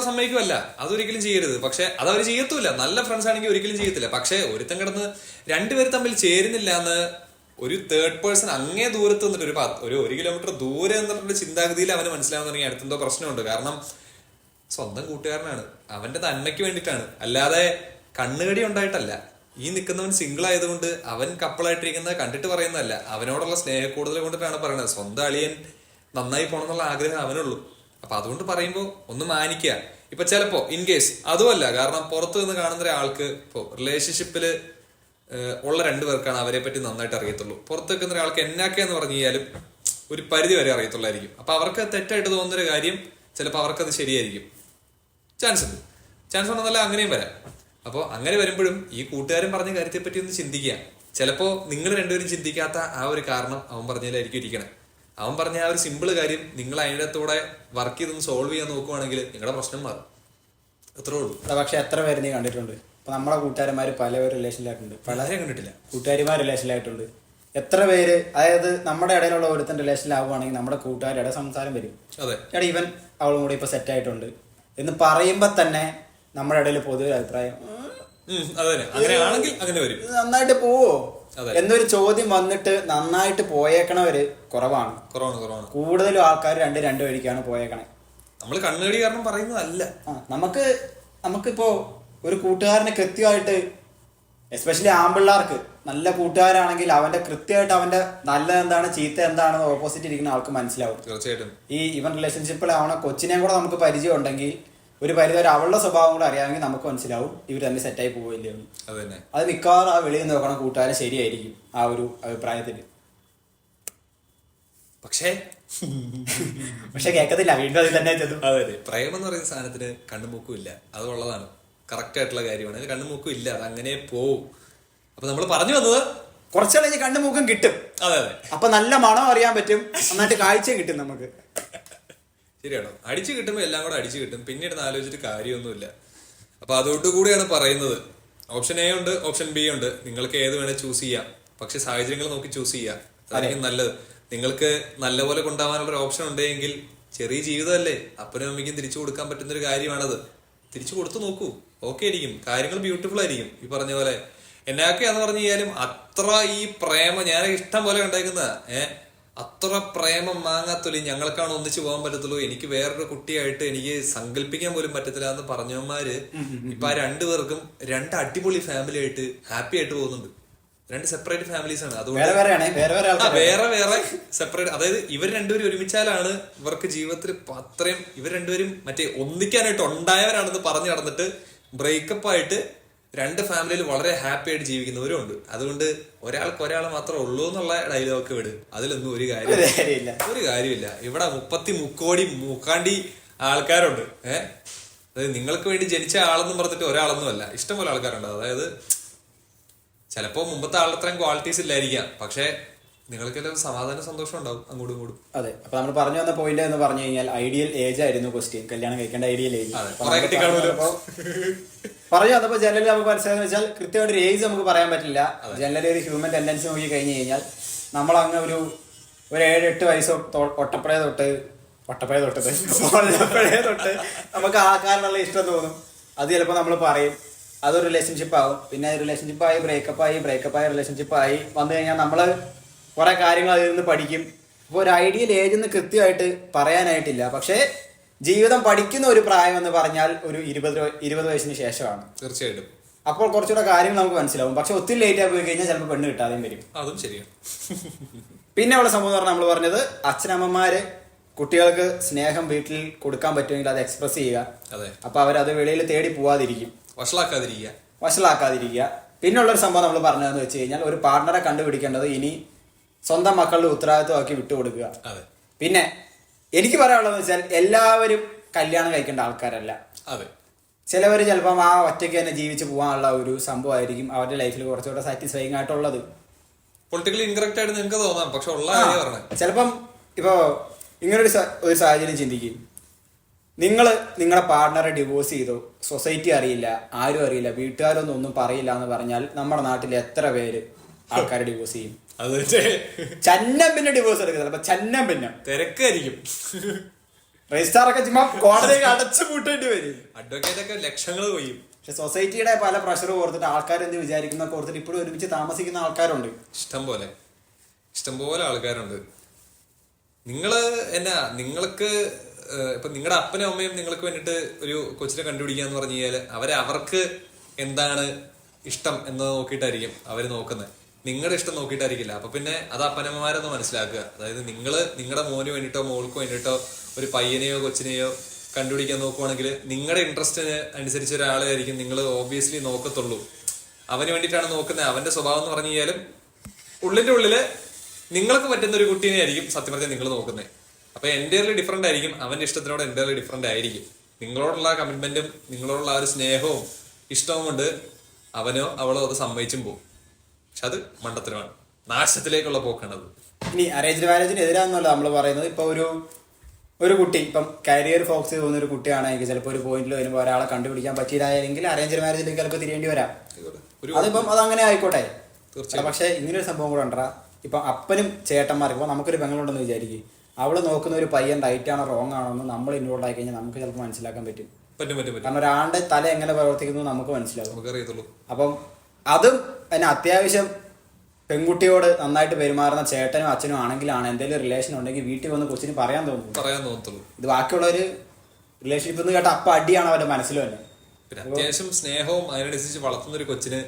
സമ്മതിക്കുമല്ല, അതൊരിക്കലും ചെയ്യരുത്. പക്ഷെ അതവര് ചെയ്യത്തുമില്ല. നല്ല ഫ്രണ്ട്സ് ആണെങ്കിൽ ഒരിക്കലും ചെയ്യത്തില്ല. പക്ഷെ ഒരുത്തം കിടന്ന് രണ്ടുപേർ തമ്മിൽ ചേരുന്നില്ല എന്ന് ഒരു തേർഡ് പേഴ്സൺ അങ്ങേ ദൂരത്ത് നിന്നിട്ട് ഒരു കിലോമീറ്റർ ദൂരെ നിന്നിട്ടുള്ള ചിന്താഗതിയിൽ അവന് മനസ്സിലാവുന്നുണ്ടെങ്കിൽ അടുത്തെന്തോ പ്രശ്നമുണ്ട്. കാരണം സ്വന്തം കൂട്ടുകാരനാണ്, അവന്റെ നന്മയ്ക്ക് വേണ്ടിയിട്ടാണ്, അല്ലാതെ കണ്ണുകടി ഉണ്ടായിട്ടല്ല. ഈ നിൽക്കുന്നവൻ സിംഗിൾ ആയതുകൊണ്ട് അവൻ കപ്പിളായിട്ടിരിക്കുന്നത് കണ്ടിട്ട് പറയുന്നതല്ല, അവനോടുള്ള സ്നേഹക്കൂടുതൽ കൊണ്ടിട്ടാണ് പറയുന്നത്. സ്വന്തം അളിയൻ നന്നായി പോകണം എന്നുള്ള ആഗ്രഹം അവനുള്ളൂ. അപ്പൊ അതുകൊണ്ട് പറയുമ്പോൾ ഒന്ന് മാനിക്കുക. ഇപ്പൊ ചിലപ്പോ ഇൻ കേസ് അതുമല്ല, കാരണം പുറത്തു നിന്ന് കാണുന്ന ഒരാൾക്ക് ഇപ്പോ റിലേഷൻഷിപ്പില് ഉള്ള രണ്ടുപേർക്കാണ് അവരെ പറ്റി നന്നായിട്ട് അറിയത്തുള്ളൂ. പുറത്ത് വെക്കുന്ന ഒരാൾക്ക് എന്നാക്കെന്ന് പറഞ്ഞു കഴിഞ്ഞാലും ഒരു പരിധി വരെ അറിയത്തുള്ളായിരിക്കും. അപ്പൊ അവർക്ക് തെറ്റായിട്ട് തോന്നുന്നൊരു കാര്യം ചിലപ്പോൾ അവർക്കത് ശരിയായിരിക്കും. ചാൻസ് ഉണ്ടെന്നല്ല അങ്ങനെയും വരാം. അപ്പോൾ അങ്ങനെ വരുമ്പോഴും ഈ കൂട്ടുകാരൻ പറഞ്ഞ കാര്യത്തെ പറ്റി ഒന്ന് ചിന്തിക്കുക. ചിലപ്പോൾ നിങ്ങൾ രണ്ടുപേരും ചിന്തിക്കാത്ത ആ ഒരു കാരണം അവൻ പറഞ്ഞതിലായിരിക്കും ഇരിക്കണം. അവൻ പറഞ്ഞ ആ ഒരു സിമ്പിൾ കാര്യം നിങ്ങൾ അതിനകത്തൂടെ വർക്ക് ചെയ്തൊന്ന് സോൾവ് ചെയ്യാൻ നോക്കുവാണെങ്കിൽ നിങ്ങളുടെ പ്രശ്നം മാറും. അത്രേ ഉള്ളൂ. പക്ഷെ എത്ര പേര് നീ കണ്ടിട്ടുണ്ട്? ഇപ്പൊ നമ്മളെ കൂട്ടുകാരന്മാര് പലവരും റിലേഷനിലായിട്ടുണ്ട്, പലരെ കണ്ടിട്ടില്ല. കൂട്ടുകാരിമാർ റിലേഷനിലായിട്ടുണ്ട്. എത്ര പേര്, അതായത് നമ്മുടെ ഇടയിലുള്ള ഒരുത്തൻ റിലേഷനിലാവുകയാണെങ്കിൽ നമ്മുടെ കൂട്ടുകാരുടെ സംസാരം വരും, എടാ ഇവൻ അവളും കൂടെ ഇപ്പൊ സെറ്റ് ആയിട്ടുണ്ട് എന്ന് പറയുമ്പോ തന്നെ നമ്മുടെ ഇടയിൽ പൊതുവെ അഭിപ്രായം നന്നായിട്ട് പോവോ എന്നൊരു ചോദ്യം വന്നിട്ട് നന്നായിട്ട് പോയേക്കണവര് കുറവാണ്. കൂടുതലും ആൾക്കാർ രണ്ട് വഴിക്കാണ് പോയേക്കണേ. നമ്മൾ കണ്ണുകടി കാരണം പറയുന്നതല്ല. നമുക്കിപ്പോ ഒരു കൂട്ടുകാരനെ കൃത്യമായിട്ട്, എസ്പെഷ്യലി ആമ്പിള്ളാർക്ക് നല്ല കൂട്ടുകാരാണെങ്കിൽ അവന്റെ കൃത്യമായിട്ട് അവന്റെ നല്ലത് എന്താണ് ചീത്ത എന്താണെന്ന് ഓപ്പോസിറ്റ് ഇരിക്കുന്ന ആൾക്ക് മനസ്സിലാവും. തീർച്ചയായിട്ടും. ഈവൻ റിലേഷൻഷിപ്പിലാവണ കൊച്ചിനെയും കൂടെ നമുക്ക് പരിചയം ഉണ്ടെങ്കിൽ ഒരു പരിധി അവളുടെ സ്വഭാവം കൂടെ അറിയാമെങ്കിൽ നമുക്ക് മനസ്സിലാവും ഇവർ തന്നെ സെറ്റായി പോവില്ലേ. അത് മിക്കവാറും ആ വെളിയിൽ നോക്കണം കൂട്ടുകാരൻ ശരിയായിരിക്കും ആ ഒരു അഭിപ്രായത്തിൽ. പക്ഷെ കേൾക്കത്തില്ല, വീണ്ടും അതിൽ തന്നെ ചെന്നു. അതെ, പ്രേമം എന്ന് പറയുന്ന സാധനത്തിന് കണ്ണുമൂക്കും ഇല്ല, അത് ഉള്ളതാണ്, കറക്റ്റ് ആയിട്ടുള്ള കാര്യമാണ്. അതിന് കണ്ണുമൂക്കും ഇല്ല, അത് അങ്ങനെ പോവും. അപ്പൊ നമ്മൾ പറഞ്ഞു വന്നത് കുറച്ചു കഴിഞ്ഞ് കണ്ണുമൂക്കും കിട്ടും. അതെ അതെ, അപ്പൊ നല്ല മണം അറിയാൻ പറ്റും, നന്നായിട്ട് കാഴ്ച കിട്ടും നമുക്ക്. ശരിയാണോ? അടിച്ചു കിട്ടുമ്പോ എല്ലാം കൂടെ അടിച്ചു കിട്ടും, പിന്നീട് ആലോചിച്ചിട്ട് കാര്യമൊന്നുമില്ല. അപ്പൊ അതോടുകൂടിയാണ് പറയുന്നത്, ഓപ്ഷൻ എ ഉണ്ട്, ഓപ്ഷൻ ബി ഉണ്ട്, നിങ്ങൾക്ക് ഏത് വേണേ ചൂസ് ചെയ്യാം. പക്ഷെ സാഹചര്യങ്ങൾ നോക്കി ചൂസ് ചെയ്യാം, അതായിരിക്കും നല്ലത്. നിങ്ങൾക്ക് നല്ലപോലെ കൊണ്ടുപോകാനുള്ള ഒരു ഓപ്ഷൻ ഉണ്ടെങ്കിൽ, ചെറിയ ജീവിതമല്ലേ, അപ്പനും അമ്മയ്ക്കും തിരിച്ചു കൊടുക്കാൻ പറ്റുന്ന ഒരു കാര്യമാണത്. തിരിച്ചു കൊടുത്തു നോക്കൂ, ഓക്കെ ആയിരിക്കും, കാര്യങ്ങൾ ബ്യൂട്ടിഫുൾ ആയിരിക്കും. ഈ പറഞ്ഞ പോലെ എന്നൊക്കെയാന്ന് പറഞ്ഞു കഴിഞ്ഞാലും അത്ര ഈ പ്രേമം ഞാൻ ഇഷ്ടം പോലെ ഉണ്ടായിരിക്കുന്ന അത്ര പ്രേമം മാങ്ങാത്തൊലി ഞങ്ങൾക്കാണ് ഒന്നിച്ചു പോകാൻ പറ്റത്തുള്ളൂ, എനിക്ക് വേറൊരു കുട്ടിയായിട്ട് എനിക്ക് സങ്കല്പിക്കാൻ പോലും പറ്റത്തില്ല എന്ന് പറഞ്ഞവന്മാര് ഇപ്പൊ ആ രണ്ടുപേർക്കും രണ്ട് അടിപൊളി ഫാമിലി ആയിട്ട് ഹാപ്പി ആയിട്ട് പോകുന്നുണ്ട്. രണ്ട് സെപ്പറേറ്റ് ഫാമിലീസ് ആണ്. അതുകൊണ്ട് വേറെ വേറെ സെപ്പറേറ്റ്, അതായത് ഇവർ രണ്ടുപേരും ഒരുമിച്ചാലാണ് ഇവർക്ക് ജീവിതത്തിൽ അത്രയും, ഇവർ രണ്ടുപേരും മറ്റേ ഒന്നിക്കാനായിട്ട് ഉണ്ടായവരാണെന്ന് പറഞ്ഞു നടന്നിട്ട് ബ്രേക്കപ്പ് ആയിട്ട് രണ്ട് ഫാമിലിയിൽ വളരെ ഹാപ്പി ആയിട്ട് ജീവിക്കുന്നവരും ഉണ്ട്. അതുകൊണ്ട് ഒരാൾക്ക് ഒരാൾ മാത്രമേ ഉള്ളൂ എന്നുള്ള ഡയലോഗ് വിട്, അതിലൊന്നും ഒരു കാര്യമില്ല. ഇവിടെ 33 കോടി മൂക്കാണ്ടി ആൾക്കാരുണ്ട്. അതായത് നിങ്ങൾക്ക് വേണ്ടി ജനിച്ച ആളെന്നും പറഞ്ഞിട്ട് ഒരാളൊന്നുമല്ല, ഇഷ്ടംപോലെ ആൾക്കാരുണ്ട്. അതായത് ചിലപ്പോ മുമ്പത്തെ ആളുടെ അത്രയും ക്വാളിറ്റീസ് ഇല്ലായിരിക്കാം, പക്ഷെ നിങ്ങൾക്കെല്ലാം സമാധാനം സന്തോഷം ഉണ്ടാവും അങ്ങോട്ടും ഇങ്ങോട്ടും. അതെ, അപ്പൊ നമ്മൾ പറഞ്ഞു വന്ന പോയിന്റ് എന്ന് പറഞ്ഞു കഴിഞ്ഞാൽ ഐഡിയൽ ഏജ് ആയിരുന്നു ക്വസ്റ്റ്യൻ, കല്യാണം കഴിക്കേണ്ട ഐഡിയൽ ഏജ് പറഞ്ഞു വന്നപ്പോ ജനറലി നമുക്ക് മനസ്സിലായെന്ന് വെച്ചാൽ കൃത്യമായിട്ട് ഒരു ഏജ് നമുക്ക് പറയാൻ പറ്റില്ല. ജനറലി ഒരു ഹ്യൂമൻ ടെൻഡൻസി നോക്കി കഴിഞ്ഞു കഴിഞ്ഞാൽ നമ്മളങ്ങ് ഒരു 7-8 വയസ്സ് ഒട്ടപ്പഴേ തൊട്ട് നമുക്ക് ആൾക്കാരിലുള്ള ഇഷ്ടം തോന്നും. അത് ചിലപ്പോൾ നമ്മൾ പറയും, അതൊരു റിലേഷൻഷിപ്പ് ആവും. പിന്നെ റിലേഷൻഷിപ്പായി ബ്രേക്കപ്പായി റിലേഷൻഷിപ്പായി വന്നു കഴിഞ്ഞാൽ നമ്മൾ കുറെ കാര്യങ്ങൾ അതിൽ നിന്ന് പഠിക്കും. അപ്പോൾ ഒരു ഐഡിയൽ ഏജ് എന്ന് കൃത്യമായിട്ട് പറയാനായിട്ടില്ല. പക്ഷേ ജീവിതം പഠിക്കുന്ന ഒരു പ്രായം എന്ന് പറഞ്ഞാൽ ഒരു 20 വയസ്സിന് ശേഷമാണ് തീർച്ചയായിട്ടും. അപ്പോൾ കുറച്ചുകൂടെ കാര്യങ്ങൾ നമുക്ക് മനസ്സിലാവും. പക്ഷെ ഒത്തിരി ലേറ്റ് ആയി പോയി കഴിഞ്ഞാൽ ചിലപ്പോൾ പെണ്ണ് കിട്ടാതെയും വരും. അതും ശരിയാണ്. പിന്നെ ഉള്ള സംഭവം എന്ന് പറഞ്ഞാൽ നമ്മൾ പറഞ്ഞത് അച്ഛനമ്മമാര് കുട്ടികൾക്ക് സ്നേഹം വീട്ടിൽ കൊടുക്കാൻ പറ്റുമെങ്കിൽ അത് എക്സ്പ്രസ് ചെയ്യുക. അപ്പൊ അവരത് വെളിയിൽ തേടി പോവാതിരിക്കും, വഷളാക്കാതിരിക്കുക. പിന്നുള്ളൊരു സംഭവം നമ്മൾ പറഞ്ഞതെന്ന് വെച്ച് കഴിഞ്ഞാൽ ഒരു പാർട്ണറെ കണ്ടുപിടിക്കേണ്ടത് ഇനി സ്വന്തം മക്കളുടെ ഉത്തരവാദിത്വമാക്കി വിട്ടുകൊടുക്കുക. പിന്നെ എനിക്ക് പറയാനുള്ളതെന്ന് വെച്ചാൽ എല്ലാവരും കല്യാണം കഴിക്കേണ്ട ആൾക്കാരല്ല. ചിലവർ ചിലപ്പം ആ ഒറ്റയ്ക്ക് തന്നെ ജീവിച്ച് പോകാനുള്ള ഒരു സംഭവമായിരിക്കും അവരുടെ ലൈഫിൽ കുറച്ചുകൂടെ സാറ്റിസ്ഫൈങ് ആയിട്ടുള്ളത്. പൊളിറ്റിക്കലി ഇൻകറക്റ്റ് ആയിട്ട് നിങ്ങൾക്ക് തോന്നാം, പക്ഷെ ഉള്ള ചിലപ്പം ഇപ്പോ ഇങ്ങനൊരു സാഹചര്യം ചിന്തിക്കും. നിങ്ങളുടെ പാർട്ണറെ ഡിവോഴ്സ് ചെയ്തോ, സൊസൈറ്റി അറിയില്ല, ആരും അറിയില്ല, വീട്ടുകാരൊന്നും ഒന്നും പറയില്ല എന്ന് പറഞ്ഞാൽ നമ്മുടെ നാട്ടിൽ എത്ര പേര് ആൾക്കാരെ ഡിവോഴ്സ് ചെയ്യും? ചന്നം പിന്നെ ഡിവോഴ്സ് എടുക്കുന്നത് ചിലപ്പോ ചന്നം പിന്നെ തിരക്കായിരിക്കും. രജിസ്ട്രാറൊക്കെ ചുമ്മാ കോടതിയൊക്കെ അടച്ചു പൂട്ടേണ്ടി വരും, അഡ്വക്കേറ്റ് ഒക്കെ ലക്ഷങ്ങൾ കൊയ്യും. പക്ഷെ സൊസൈറ്റിയുടെ പല പ്രഷർ ഓർത്തിട്ട് ആൾക്കാർ എന്ത് വിചാരിക്കുന്നൊക്കെ ഓർത്തിട്ട് ഇപ്പോഴും ഒരുമിച്ച് താമസിക്കുന്ന ആൾക്കാരുണ്ട്, ഇഷ്ടംപോലെ ആൾക്കാരുണ്ട്. നിങ്ങൾക്ക് ഇപ്പൊ നിങ്ങളുടെ അപ്പനും അമ്മയും നിങ്ങൾക്ക് വേണ്ടിട്ട് ഒരു കൊച്ചിനെ കണ്ടുപിടിക്കാന്ന് പറഞ്ഞു കഴിഞ്ഞാൽ അവർക്ക് എന്താണ് ഇഷ്ടം എന്ന് നോക്കിയിട്ടായിരിക്കും അവര് നോക്കുന്നത്, നിങ്ങളുടെ ഇഷ്ടം നോക്കിയിട്ടായിരിക്കില്ല. അപ്പൊ പിന്നെ അത് അപ്പനമ്മമാരൊന്ന് മനസ്സിലാക്കുക. അതായത് നിങ്ങളുടെ മോന് വേണ്ടിട്ടോ മോൾക്ക് വേണ്ടിട്ടോ ഒരു പയ്യനെയോ കൊച്ചിനെയോ കണ്ടുപിടിക്കാൻ നോക്കുവാണെങ്കിൽ നിങ്ങളുടെ ഇൻട്രസ്റ്റിന് അനുസരിച്ച് ഒരാളായിരിക്കും നിങ്ങൾ ഓബിയസ്ലി നോക്കത്തുള്ളൂ. അവന് വേണ്ടിയിട്ടാണ് നോക്കുന്നത്. അവന്റെ സ്വഭാവം എന്ന് പറഞ്ഞു കഴിഞ്ഞാലും ഉള്ളിന്റെ ഉള്ളില് നിങ്ങൾക്ക് പറ്റുന്ന ഒരു കുട്ടീനെ ആയിരിക്കും സത്യം പറഞ്ഞാൽ നിങ്ങൾ നോക്കുന്നത്. അപ്പൊ എൻ്റെർലി ഡിഫറെന്റ് ആയിരിക്കും, അവന്റെ ഇഷ്ടത്തിനോട് എൻ്റെർലി ഡിഫറെന്റ് ആയിരിക്കും. നിങ്ങളോടുള്ള കമ്മിറ്റ്മെന്റും നിങ്ങളോടുള്ള ആ ഒരു സ്നേഹവും ഇഷ്ടവും കൊണ്ട് അവനോ അവളോ അത് സമ്മതിച്ചും പോകും. പക്ഷെ അത് മണ്ടത്തരമാണ്, നാശത്തിലേക്കുള്ള പോക്കാണത്. ഇനി അറേഞ്ച്ഡ് മാരേജിന് എതിരാന്നല്ല നമ്മൾ പറയുന്നത്. ഇപ്പൊ ഒരു കുട്ടി ഇപ്പം കരിയർ ഫോക്കസ് ചെയ്ത് പോകുന്ന ഒരു കുട്ടിയാണെങ്കിൽ ചിലപ്പോൾ ഒരു പോയിന്റിൽ വരുമ്പോൾ ഒരാളെ കണ്ടുപിടിക്കാൻ പറ്റിയില്ലായെങ്കിൽ അറേഞ്ച്ഡ് മാരേജിലേക്ക് ചിലപ്പോൾ തിരിയേണ്ടി വരാം. അതിപ്പം അതങ്ങനെ ആയിക്കോട്ടെ. പക്ഷെ ഇങ്ങനൊരു സംഭവം കൂടെ ഉണ്ടാ. ഇപ്പൊ അപ്പനും ചേട്ടന്മാർക്ക് ഇപ്പൊ നമുക്കൊരു പെങ്ങളുണ്ടെന്ന് വിചാരിക്കും, അവള് നോക്കുന്ന ഒരു പയ്യൻ റൈറ്റ് ആണോ റോങ് ആണോ എന്ന് നമ്മൾ ഇൻവോൾവ് ആയി കഴിഞ്ഞാൽ നമുക്ക് ചിലപ്പോൾ മനസ്സിലാക്കാൻ പറ്റും. കാരണം ഒരാളുടെ തല എങ്ങനെ പ്രവർത്തിക്കുന്നു നമുക്ക് മനസ്സിലാവും. അപ്പം അതും പിന്നെ അത്യാവശ്യം പെൺകുട്ടിയോട് നന്നായിട്ട് പെരുമാറുന്ന ചേട്ടനും അച്ഛനും ആണെങ്കിലാണ് എന്തെങ്കിലും റിലേഷൻ ഉണ്ടെങ്കിൽ വീട്ടിൽ വന്ന് കൊച്ചിന് പറയാൻ തോന്നുന്നു. ഇത് ബാക്കിയുള്ളൊരു റിലേഷൻഷിപ്പ് എന്ന് കേട്ട അപ്പ അടിയാണ് അവരുടെ മനസ്സിൽ തന്നെ. പിന്നെ അത്യാവശ്യം സ്നേഹവും അതിനനുസരിച്ച് വളർത്തുന്ന ഒരു കൊച്ചിന്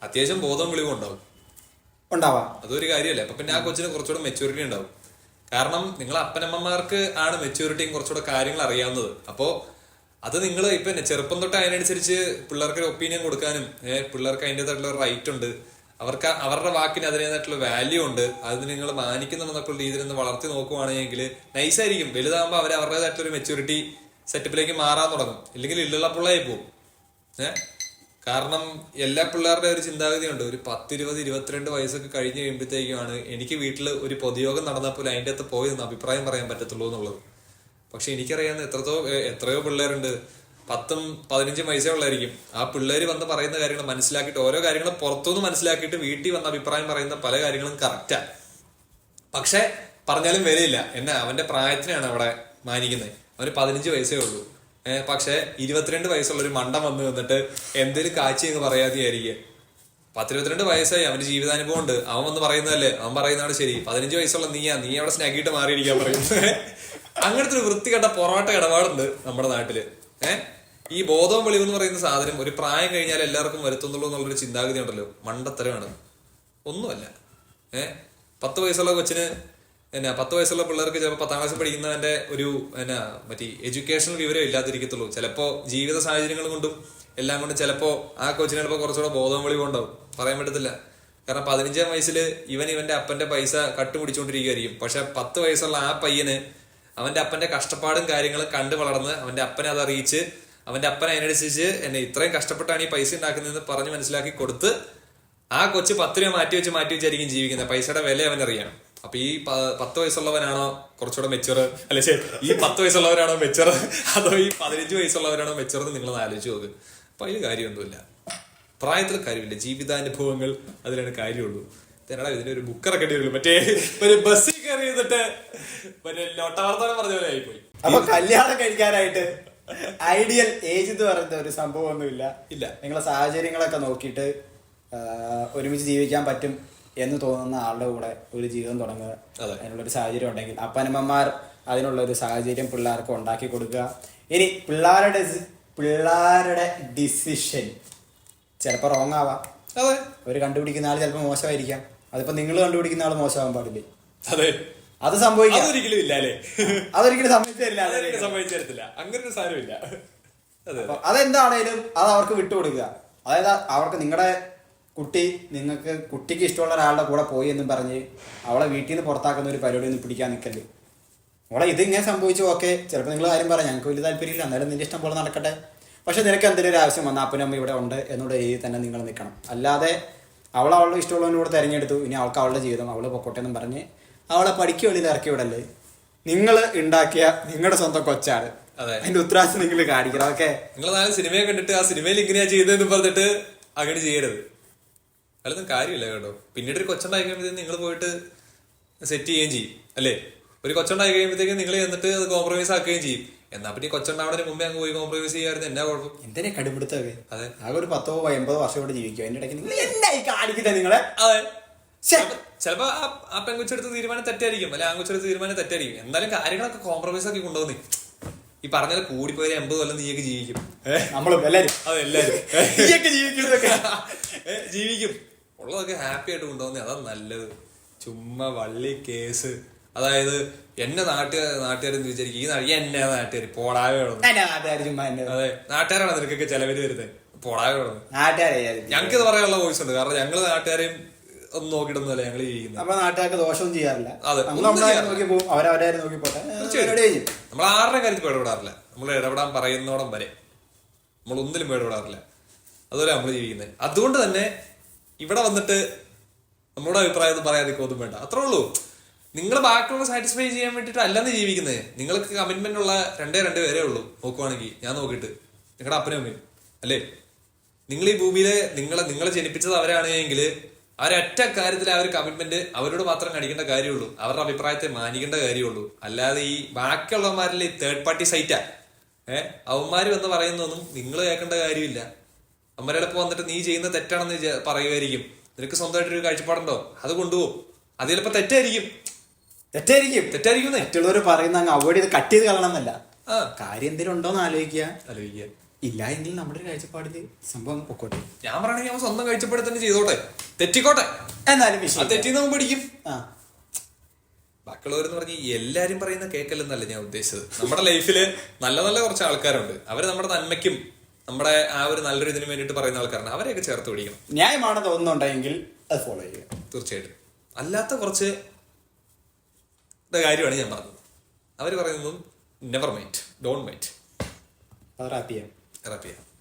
അത്യാവശ്യം ബോധവും വിളിവും ഉണ്ടാവാം. അതൊരു കാര്യമല്ലേ. അപ്പൊ പിന്നെ ആ കൊച്ചിന് കുറച്ചുകൂടെ മെച്ചൂരിറ്റി ഉണ്ടാവും. കാരണം നിങ്ങൾ അപ്പനമ്മമാർക്ക് ആണ് മെച്ചൂരിറ്റിയും കുറച്ചുകൂടെ കാര്യങ്ങൾ അറിയാവുന്നത്. അപ്പോ അത് നിങ്ങൾ ഇപ്പൊ ചെറുപ്പം തൊട്ട് അതിനനുസരിച്ച് പിള്ളേർക്ക് ഒരു ഒപ്പീനിയൻ കൊടുക്കാനും പിള്ളേർക്ക് അതിൻ്റെതായിട്ടുള്ള റൈറ്റ് ഉണ്ട്. അവർക്ക് അവരുടെ വാക്കിന് അതിനേതായിട്ടുള്ള വാല്യൂ ഉണ്ട്, അത് നിങ്ങൾ മാനിക്കുന്നുണ്ടെന്നൊക്കെ രീതിയിൽ നിന്ന് വളർത്തി നോക്കുവാണെങ്കിൽ നൈസായിരിക്കും. വലുതാകുമ്പോൾ അവർ അവരുടേതായിട്ടുള്ള ഒരു മെച്യൂരിറ്റി സെറ്റപ്പിലേക്ക് മാറാൻ തുടങ്ങും. ഇല്ലെങ്കിൽ ഇല്ലുള്ള പിള്ളയായി പോകും. കാരണം എല്ലാ പിള്ളേരുടെ ഒരു ചിന്താഗതി ഉണ്ട്, ഒരു 10, 20, 22 വയസ്സൊക്കെ കഴിഞ്ഞ് കഴിയുമ്പോഴത്തേക്കുമാണ് എനിക്ക് വീട്ടിൽ ഒരു പൊതുയോഗം നടന്നപ്പോൾ അതിൻ്റെ അകത്ത് പോയി നിന്ന് അഭിപ്രായം പറയാൻ പറ്റത്തുള്ളൂ എന്നുള്ളത്. പക്ഷെ എനിക്കറിയാവുന്ന എത്രയോ പിള്ളേരുണ്ട് 10, 15 വയസ്സേ ഉള്ളായിരിക്കും. ആ പിള്ളേർ വന്ന് പറയുന്ന കാര്യങ്ങൾ മനസ്സിലാക്കിയിട്ട്, ഓരോ കാര്യങ്ങളും പുറത്തുനിന്ന് മനസ്സിലാക്കിയിട്ട് വീട്ടിൽ വന്ന് അഭിപ്രായം പറയുന്ന പല കാര്യങ്ങളും കറക്റ്റാ. പക്ഷെ പറഞ്ഞാലും വിലയില്ല. എന്നാ അവന്റെ പ്രായത്തിനാണ് അവിടെ മാനിക്കുന്നത്. അവന് 15 വയസ്സേ ഉള്ളൂ. പക്ഷെ 22 വയസ്സുള്ള ഒരു മണ്ടം വന്ന് നിന്നിട്ട് എന്തേലും കാച്ചി എന്ന് പറയാതെയായിരിക്കും. 10-22 വയസ്സായി, അവന്റെ ജീവിതാനുഭവം ഉണ്ട്. അവൻ വന്ന് പറയുന്നതല്ലേ, അവൻ പറയുന്നതാണ് ശരി. 15 വയസ്സുള്ള നീ അവിടെ സ്നാക്കിയിട്ട് മാറിയിരിക്കാൻ പറയും. അങ്ങനത്തെ ഒരു വൃത്തികെട്ട പൊറോട്ട ഇടപാടുണ്ട് നമ്മുടെ നാട്ടില്. ഈ ബോധവും വെളിവ് എന്ന് പറയുന്ന സാധനം ഒരു പ്രായം കഴിഞ്ഞാൽ എല്ലാവർക്കും വരുത്തുന്നുള്ളൂ എന്നുള്ളൊരു ചിന്താഗതി ഉണ്ടല്ലോ, മണ്ടത്തരമാണ്. ഒന്നുമല്ല. 10 വയസ്സുള്ള കൊച്ചിന് 10 വയസ്സുള്ള പിള്ളേർക്ക് ചിലപ്പോൾ 10ാം ക്ലാസ്സിൽ പഠിക്കുന്നവന്റെ ഒരു മറ്റേ എഡ്യൂക്കേഷണൽ വിവരം ഇല്ലാതിരിക്കത്തുള്ളൂ. ചിലപ്പോ ജീവിത സാഹചര്യങ്ങൾ കൊണ്ടും എല്ലാം കൊണ്ടും ചിലപ്പോ ആ കൊച്ചിന് ചിലപ്പോൾ കുറച്ചുകൂടെ ബോധവും വെളിവും ഉണ്ടാവും. പറയാൻ പറ്റത്തില്ല. കാരണം 15ാം വയസ്സിൽ ഇവന്റെ അപ്പന്റെ പൈസ കട്ടുപിടിച്ചുകൊണ്ടിരിക്കുകയായിരിക്കും. പക്ഷെ 10 വയസ്സുള്ള ആ പയ്യന് അവന്റെ അപ്പന്റെ കഷ്ടപ്പാടും കാര്യങ്ങളും കണ്ടു വളർന്ന് അവന്റെ അപ്പനെ അത് അറിയിച്ച് അവന്റെ അപ്പൻ അതിനനുസരിച്ച് ഇത്രയും കഷ്ടപ്പെട്ടാണ് ഈ പൈസ ഉണ്ടാക്കുന്നതെന്ന് പറഞ്ഞ് മനസ്സിലാക്കി കൊടുത്ത് ആ കൊച്ച് 10 രൂപ മാറ്റി വെച്ചായിരിക്കും ജീവിക്കുന്നത്. പൈസയുടെ വില അവനറിയാം. അപ്പൊ ഈ 10 വയസ്സുള്ളവനാണോ കുറച്ചുകൂടെ മെച്ചുവർ, അല്ലെ ഈ 10 വയസ്സുള്ളവരാണോ മെച്ചുവർ, അതോ ഈ 15 വയസ്സുള്ളവരാണോ മെച്ചുവർ എന്ന് നിങ്ങളൊന്ന് ആലോചിച്ച് നോക്ക്. അപ്പൊ അതിൽ കാര്യമൊന്നുമില്ല, പ്രായത്തിൽ കാര്യമില്ല, ജീവിതാനുഭവങ്ങൾ അതിലാണ് കാര്യമുള്ളൂ. തന്നെടാ ഇതിനൊരു ബുക്ക് ഇറക്കേണ്ടി വരുള്ളൂ. മറ്റേ ഒരു ബസ്സിൽ കയറി ചെയ്തിട്ട് മറ്റേ ലോട്ടവാർത്തകൾ പറഞ്ഞ പോലെ ആയിപ്പോയി. അപ്പൊ കല്യാണം കഴിക്കാനായിട്ട് ഐഡിയൽ ഏജ് എന്ന് പറയുന്ന ഒരു സംഭവം ഒന്നുമില്ല. ഇല്ല, നിങ്ങളെ സാഹചര്യങ്ങളൊക്കെ നോക്കിയിട്ട് ഒരുമിച്ച് ജീവിക്കാൻ പറ്റും എന്ന് തോന്നുന്ന ആളുടെ കൂടെ ഒരു ജീവിതം തുടങ്ങുക. അതിനുള്ളൊരു സാഹചര്യം ഉണ്ടെങ്കിൽ അപ്പനമ്മമാർ അതിനുള്ളൊരു സാഹചര്യം പിള്ളേർക്ക് ഉണ്ടാക്കി കൊടുക്കുക. ഇനി പിള്ളേരുടെ ഡിസിഷൻ ചിലപ്പോൾ റോങ് ആവാം. അതെ, അവർ കണ്ടുപിടിക്കുന്ന ആൾ ചിലപ്പോൾ മോശമായിരിക്കാം. അതിപ്പോ നിങ്ങൾ കണ്ടുപിടിക്കുന്ന ആൾ മോശമാവാൻ പാടില്ലേ? അതെ, അത് സംഭവിക്കാം. അതൊരിക്കലും ഇല്ല അല്ലേ? അതൊരിക്കലും സംഭവിച്ചില്ല. അങ്ങനെ ഒരു സാധനമില്ല. അതെന്താണേലും അത് അവർക്ക് വിട്ടുകൊടുക്കുക. അതായത് അവർക്ക് കുട്ടിക്ക് ഇഷ്ടമുള്ള ഒരാളുടെ കൂടെ പോയി എന്നും പറഞ്ഞ് അവളെ വീട്ടിൽ നിന്ന് പുറത്താക്കുന്ന ഒരു പരിപാടി ഒന്നും പിടിക്കാൻ നിൽക്കല്ലേ. അവളെ ഇതിങ്ങനെ സംഭവിച്ചു, ഓക്കെ, ചിലപ്പോൾ നിങ്ങൾ കാര്യം പറയാം, ഞങ്ങൾക്ക് വലിയ താല്പര്യമില്ല, എന്നാലും നിന്റെ ഇഷ്ടം പോലെ നടക്കട്ടെ. പക്ഷെ നിനക്ക് എന്തെങ്കിലും ഒരു ആവശ്യം വന്നാൽ അപ്പനും അമ്മ ഇവിടെ ഉണ്ട് എന്നുള്ള രീതിയിൽ തന്നെ നിങ്ങൾ നിൽക്കണം. അല്ലാതെ അവളുടെ ഇഷ്ടമുള്ളവനോട് തിരഞ്ഞെടുത്തു, ഇനി അവൾക്ക് അവളുടെ ജീവിതം, അവള് പൊക്കോട്ടെ എന്നും പറഞ്ഞ് അവളെ പഠിക്കുക വെളിയിൽ ഇറക്കി വിടല്ലേ. നിങ്ങൾ ഉണ്ടാക്കിയ നിങ്ങളുടെ സ്വന്തം കൊച്ചാണ്, അതിന്റെ ഉത്തരവാദിത്വം നിങ്ങൾ കാണിക്കണം. ഓക്കെ, നിങ്ങൾ നാളെ സിനിമയെ കണ്ടിട്ട് ആ സിനിമയിൽ ഇങ്ങനെയാ ചെയ്തതെന്ന് പറഞ്ഞിട്ട് അങ്ങനെ ചെയ്യരുത്. അതൊന്നും കാര്യമില്ല കേട്ടോ. പിന്നീട് ഒരു കൊച്ചുണ്ടായി കഴിയുമ്പോഴത്തേക്കും നിങ്ങൾ പോയിട്ട് സെറ്റ് ചെയ്യുകയും ചെയ്യും അല്ലേ. ഒരു കൊച്ചുണ്ടായി കഴിയുമ്പോഴത്തേക്കും നിങ്ങൾ എന്നിട്ട് അത് കോംപ്രമൈസ് ആക്കുകയും ചെയ്യും. എന്നാ പിന്നെ കൊച്ചുണ്ടാവുന്നതിന് മുമ്പേ അങ്ങ് പോയി കോംപ്രമൈസ് ചെയ്യാറുണ്ട്. എന്നാ കുഴപ്പം? എന്തിനാ കടുപിടുത്തൊക്കെ? അതെ, ആകെ ഒരു 10-80 വർഷം കൂടെ ജീവിക്കും. അതിന്റെ ഇടയ്ക്ക് നിങ്ങൾ എന്തായി കാണിക്കുന്നത് നിങ്ങളെ? അതെ, ചിലപ്പോ ആ പെൺകുച്ചെടുത്ത് തീരുമാനം തെറ്റായിരിക്കും, അല്ലെ ആൺകുച്ചെടുത്ത് തീരുമാനം തെറ്റായിരിക്കും. എന്തായാലും കാര്യങ്ങളൊക്കെ കോംപ്രമൈസ് ആക്കി കൊണ്ടുപോകുന്നേ. ഈ പറഞ്ഞാൽ കൂടിപ്പോയാൽ 80 കൊല്ലം നീയൊക്കെ ജീവിക്കും. നമ്മളും എല്ലാരും ജീവിക്കും. ഉള്ളതൊക്കെ ഹാപ്പി ആയിട്ട് കൊണ്ടുപോകുന്നേ, അതാ നല്ലത്. ചുമ്മാ വള്ളി കേസ്. അതായത് എന്നെ നാട്ടുകാരെന്ന് വിചാരിക്കും, ഈ എന്നെ നാട്ടുകാർ പോടാവേ വേണം. അതെ, നാട്ടുകാരാണ് നിനക്കൊക്കെ ചെലവില് വരുന്നത്. പോടാവേ വേണം. ഞങ്ങൾക്ക് ഇത് പറയാനുള്ള വോയിസ് ഉണ്ട്. കാരണം ഞങ്ങള് നാട്ടുകാരെയും ഒന്നും നോക്കിയിട്ടൊന്നുമല്ല ഞങ്ങൾ ജീവിക്കുന്നത്. അപ്പൊ നാട്ടുകാർക്ക് ദോഷമൊന്നും ചെയ്യാറില്ല. അതെ, നോക്കി പോകും, അവരവരെ നോക്കി പോട്ടെ. നമ്മൾ ആരുടെ കാര്യത്തിൽ ഇടപെടാറില്ല. നമ്മൾ ഇടപെടാൻ പറയുന്നോടം വരെ നമ്മൾ ഒന്നിലും ഇടപെടാറില്ല. അതുപോലെ നമ്മൾ ജീവിക്കുന്നത്. അതുകൊണ്ട് തന്നെ ഇവിടെ വന്നിട്ട് നമ്മുടെ അഭിപ്രായം പറയാതിരിക്കൊന്നും വേണ്ട. അത്രേ ഉള്ളൂ. നിങ്ങൾ ബാക്കിയുള്ള സാറ്റിസ്ഫൈ ചെയ്യാൻ വേണ്ടിട്ട് അല്ലെന്ന് ജീവിക്കുന്നത്. നിങ്ങൾക്ക് കമ്മിറ്റ്മെന്റ് ഉള്ള 2 പേരേ ഉള്ളൂ. നോക്കുവാണെങ്കിൽ ഞാൻ നോക്കിയിട്ട് നിങ്ങളുടെ അപ്പനും അമ്മയും അല്ലേ. നിങ്ങൾ ഈ ഭൂമിയിലെ നിങ്ങളെ ജനിപ്പിച്ചത് അവരാണെങ്കിൽ അവരൊറ്റ കാര്യത്തിൽ ആ ഒരു കമ്മിറ്റ്മെന്റ് അവരോട് മാത്രം കാണിക്കേണ്ട കാര്യമുള്ളൂ. അവരുടെ അഭിപ്രായത്തെ മാനിക്കേണ്ട കാര്യമുള്ളൂ. അല്ലാതെ ഈ ബാക്കിയുള്ളവന്മാരിൽ ഈ തേർഡ് പാർട്ടി സൈറ്റാ അവന്മാര് വന്ന് പറയുന്നൊന്നും നിങ്ങൾ കേൾക്കേണ്ട കാര്യമില്ല. അമ്മരടപ്പ് വന്നിട്ട് നീ ചെയ്യുന്ന തെറ്റാണെന്ന് പറയുമായിരിക്കും. നിനക്ക് സ്വന്തമായിട്ടൊരു കാഴ്ചപ്പാടുണ്ടോ, അത് കൊണ്ടുപോകും. അത് ചിലപ്പോ തെറ്റായിരിക്കും. മറ്റുള്ളവർ പറയുന്ന അങ്ങ് അവോയ്ഡ് ചെയ്ത് കട്ട് ചെയ്ത് കളയണമെന്നല്ല. കാര്യം എന്തെങ്കിലും ഉണ്ടോന്ന് ആലോചിക്കുക. ഇല്ല എങ്കിൽ നമ്മുടെ ഒരു കാഴ്ചപ്പാടില് സംഭവം പൊക്കോട്ടെ. ഞാൻ പറയണെങ്കിൽ അവൻ സ്വന്തം കാഴ്ചപ്പാടിൽ തന്നെ ചെയ്തോട്ടെ, തെറ്റിക്കോട്ടെ. എന്നാലും തെറ്റിന്ന് നമ്മൾ പഠിക്കും. ബാക്കിയുള്ളവരെന്ന് പറഞ്ഞ് എല്ലാരും പറയുന്ന കേൾക്കല്ലെന്നല്ല ഞാൻ ഉദ്ദേശിച്ചത്. നമ്മുടെ ലൈഫില് നല്ല നല്ല കുറച്ച് ആൾക്കാരുണ്ട്. അവര് നമ്മുടെ നന്മയ്ക്കും നമ്മുടെ ആ ഒരു നല്ലൊരു ഇതിനു വേണ്ടിയിട്ട് പറയുന്ന ആൾക്കാരാണ്. അവരെയൊക്കെ ചേർത്ത് പിടിക്കണം. ന്യായമാണെന്ന് തോന്നുന്നുണ്ടെങ്കിൽ അത് ഫോളോ ചെയ്യുക. തീർച്ചയായിട്ടും. അല്ലാത്ത കുറച്ച് കാര്യമാണ് ഞാൻ പറഞ്ഞത്. അവർ പറയുന്നതും never mind, don't mind. Wrap ചെയ്യാം.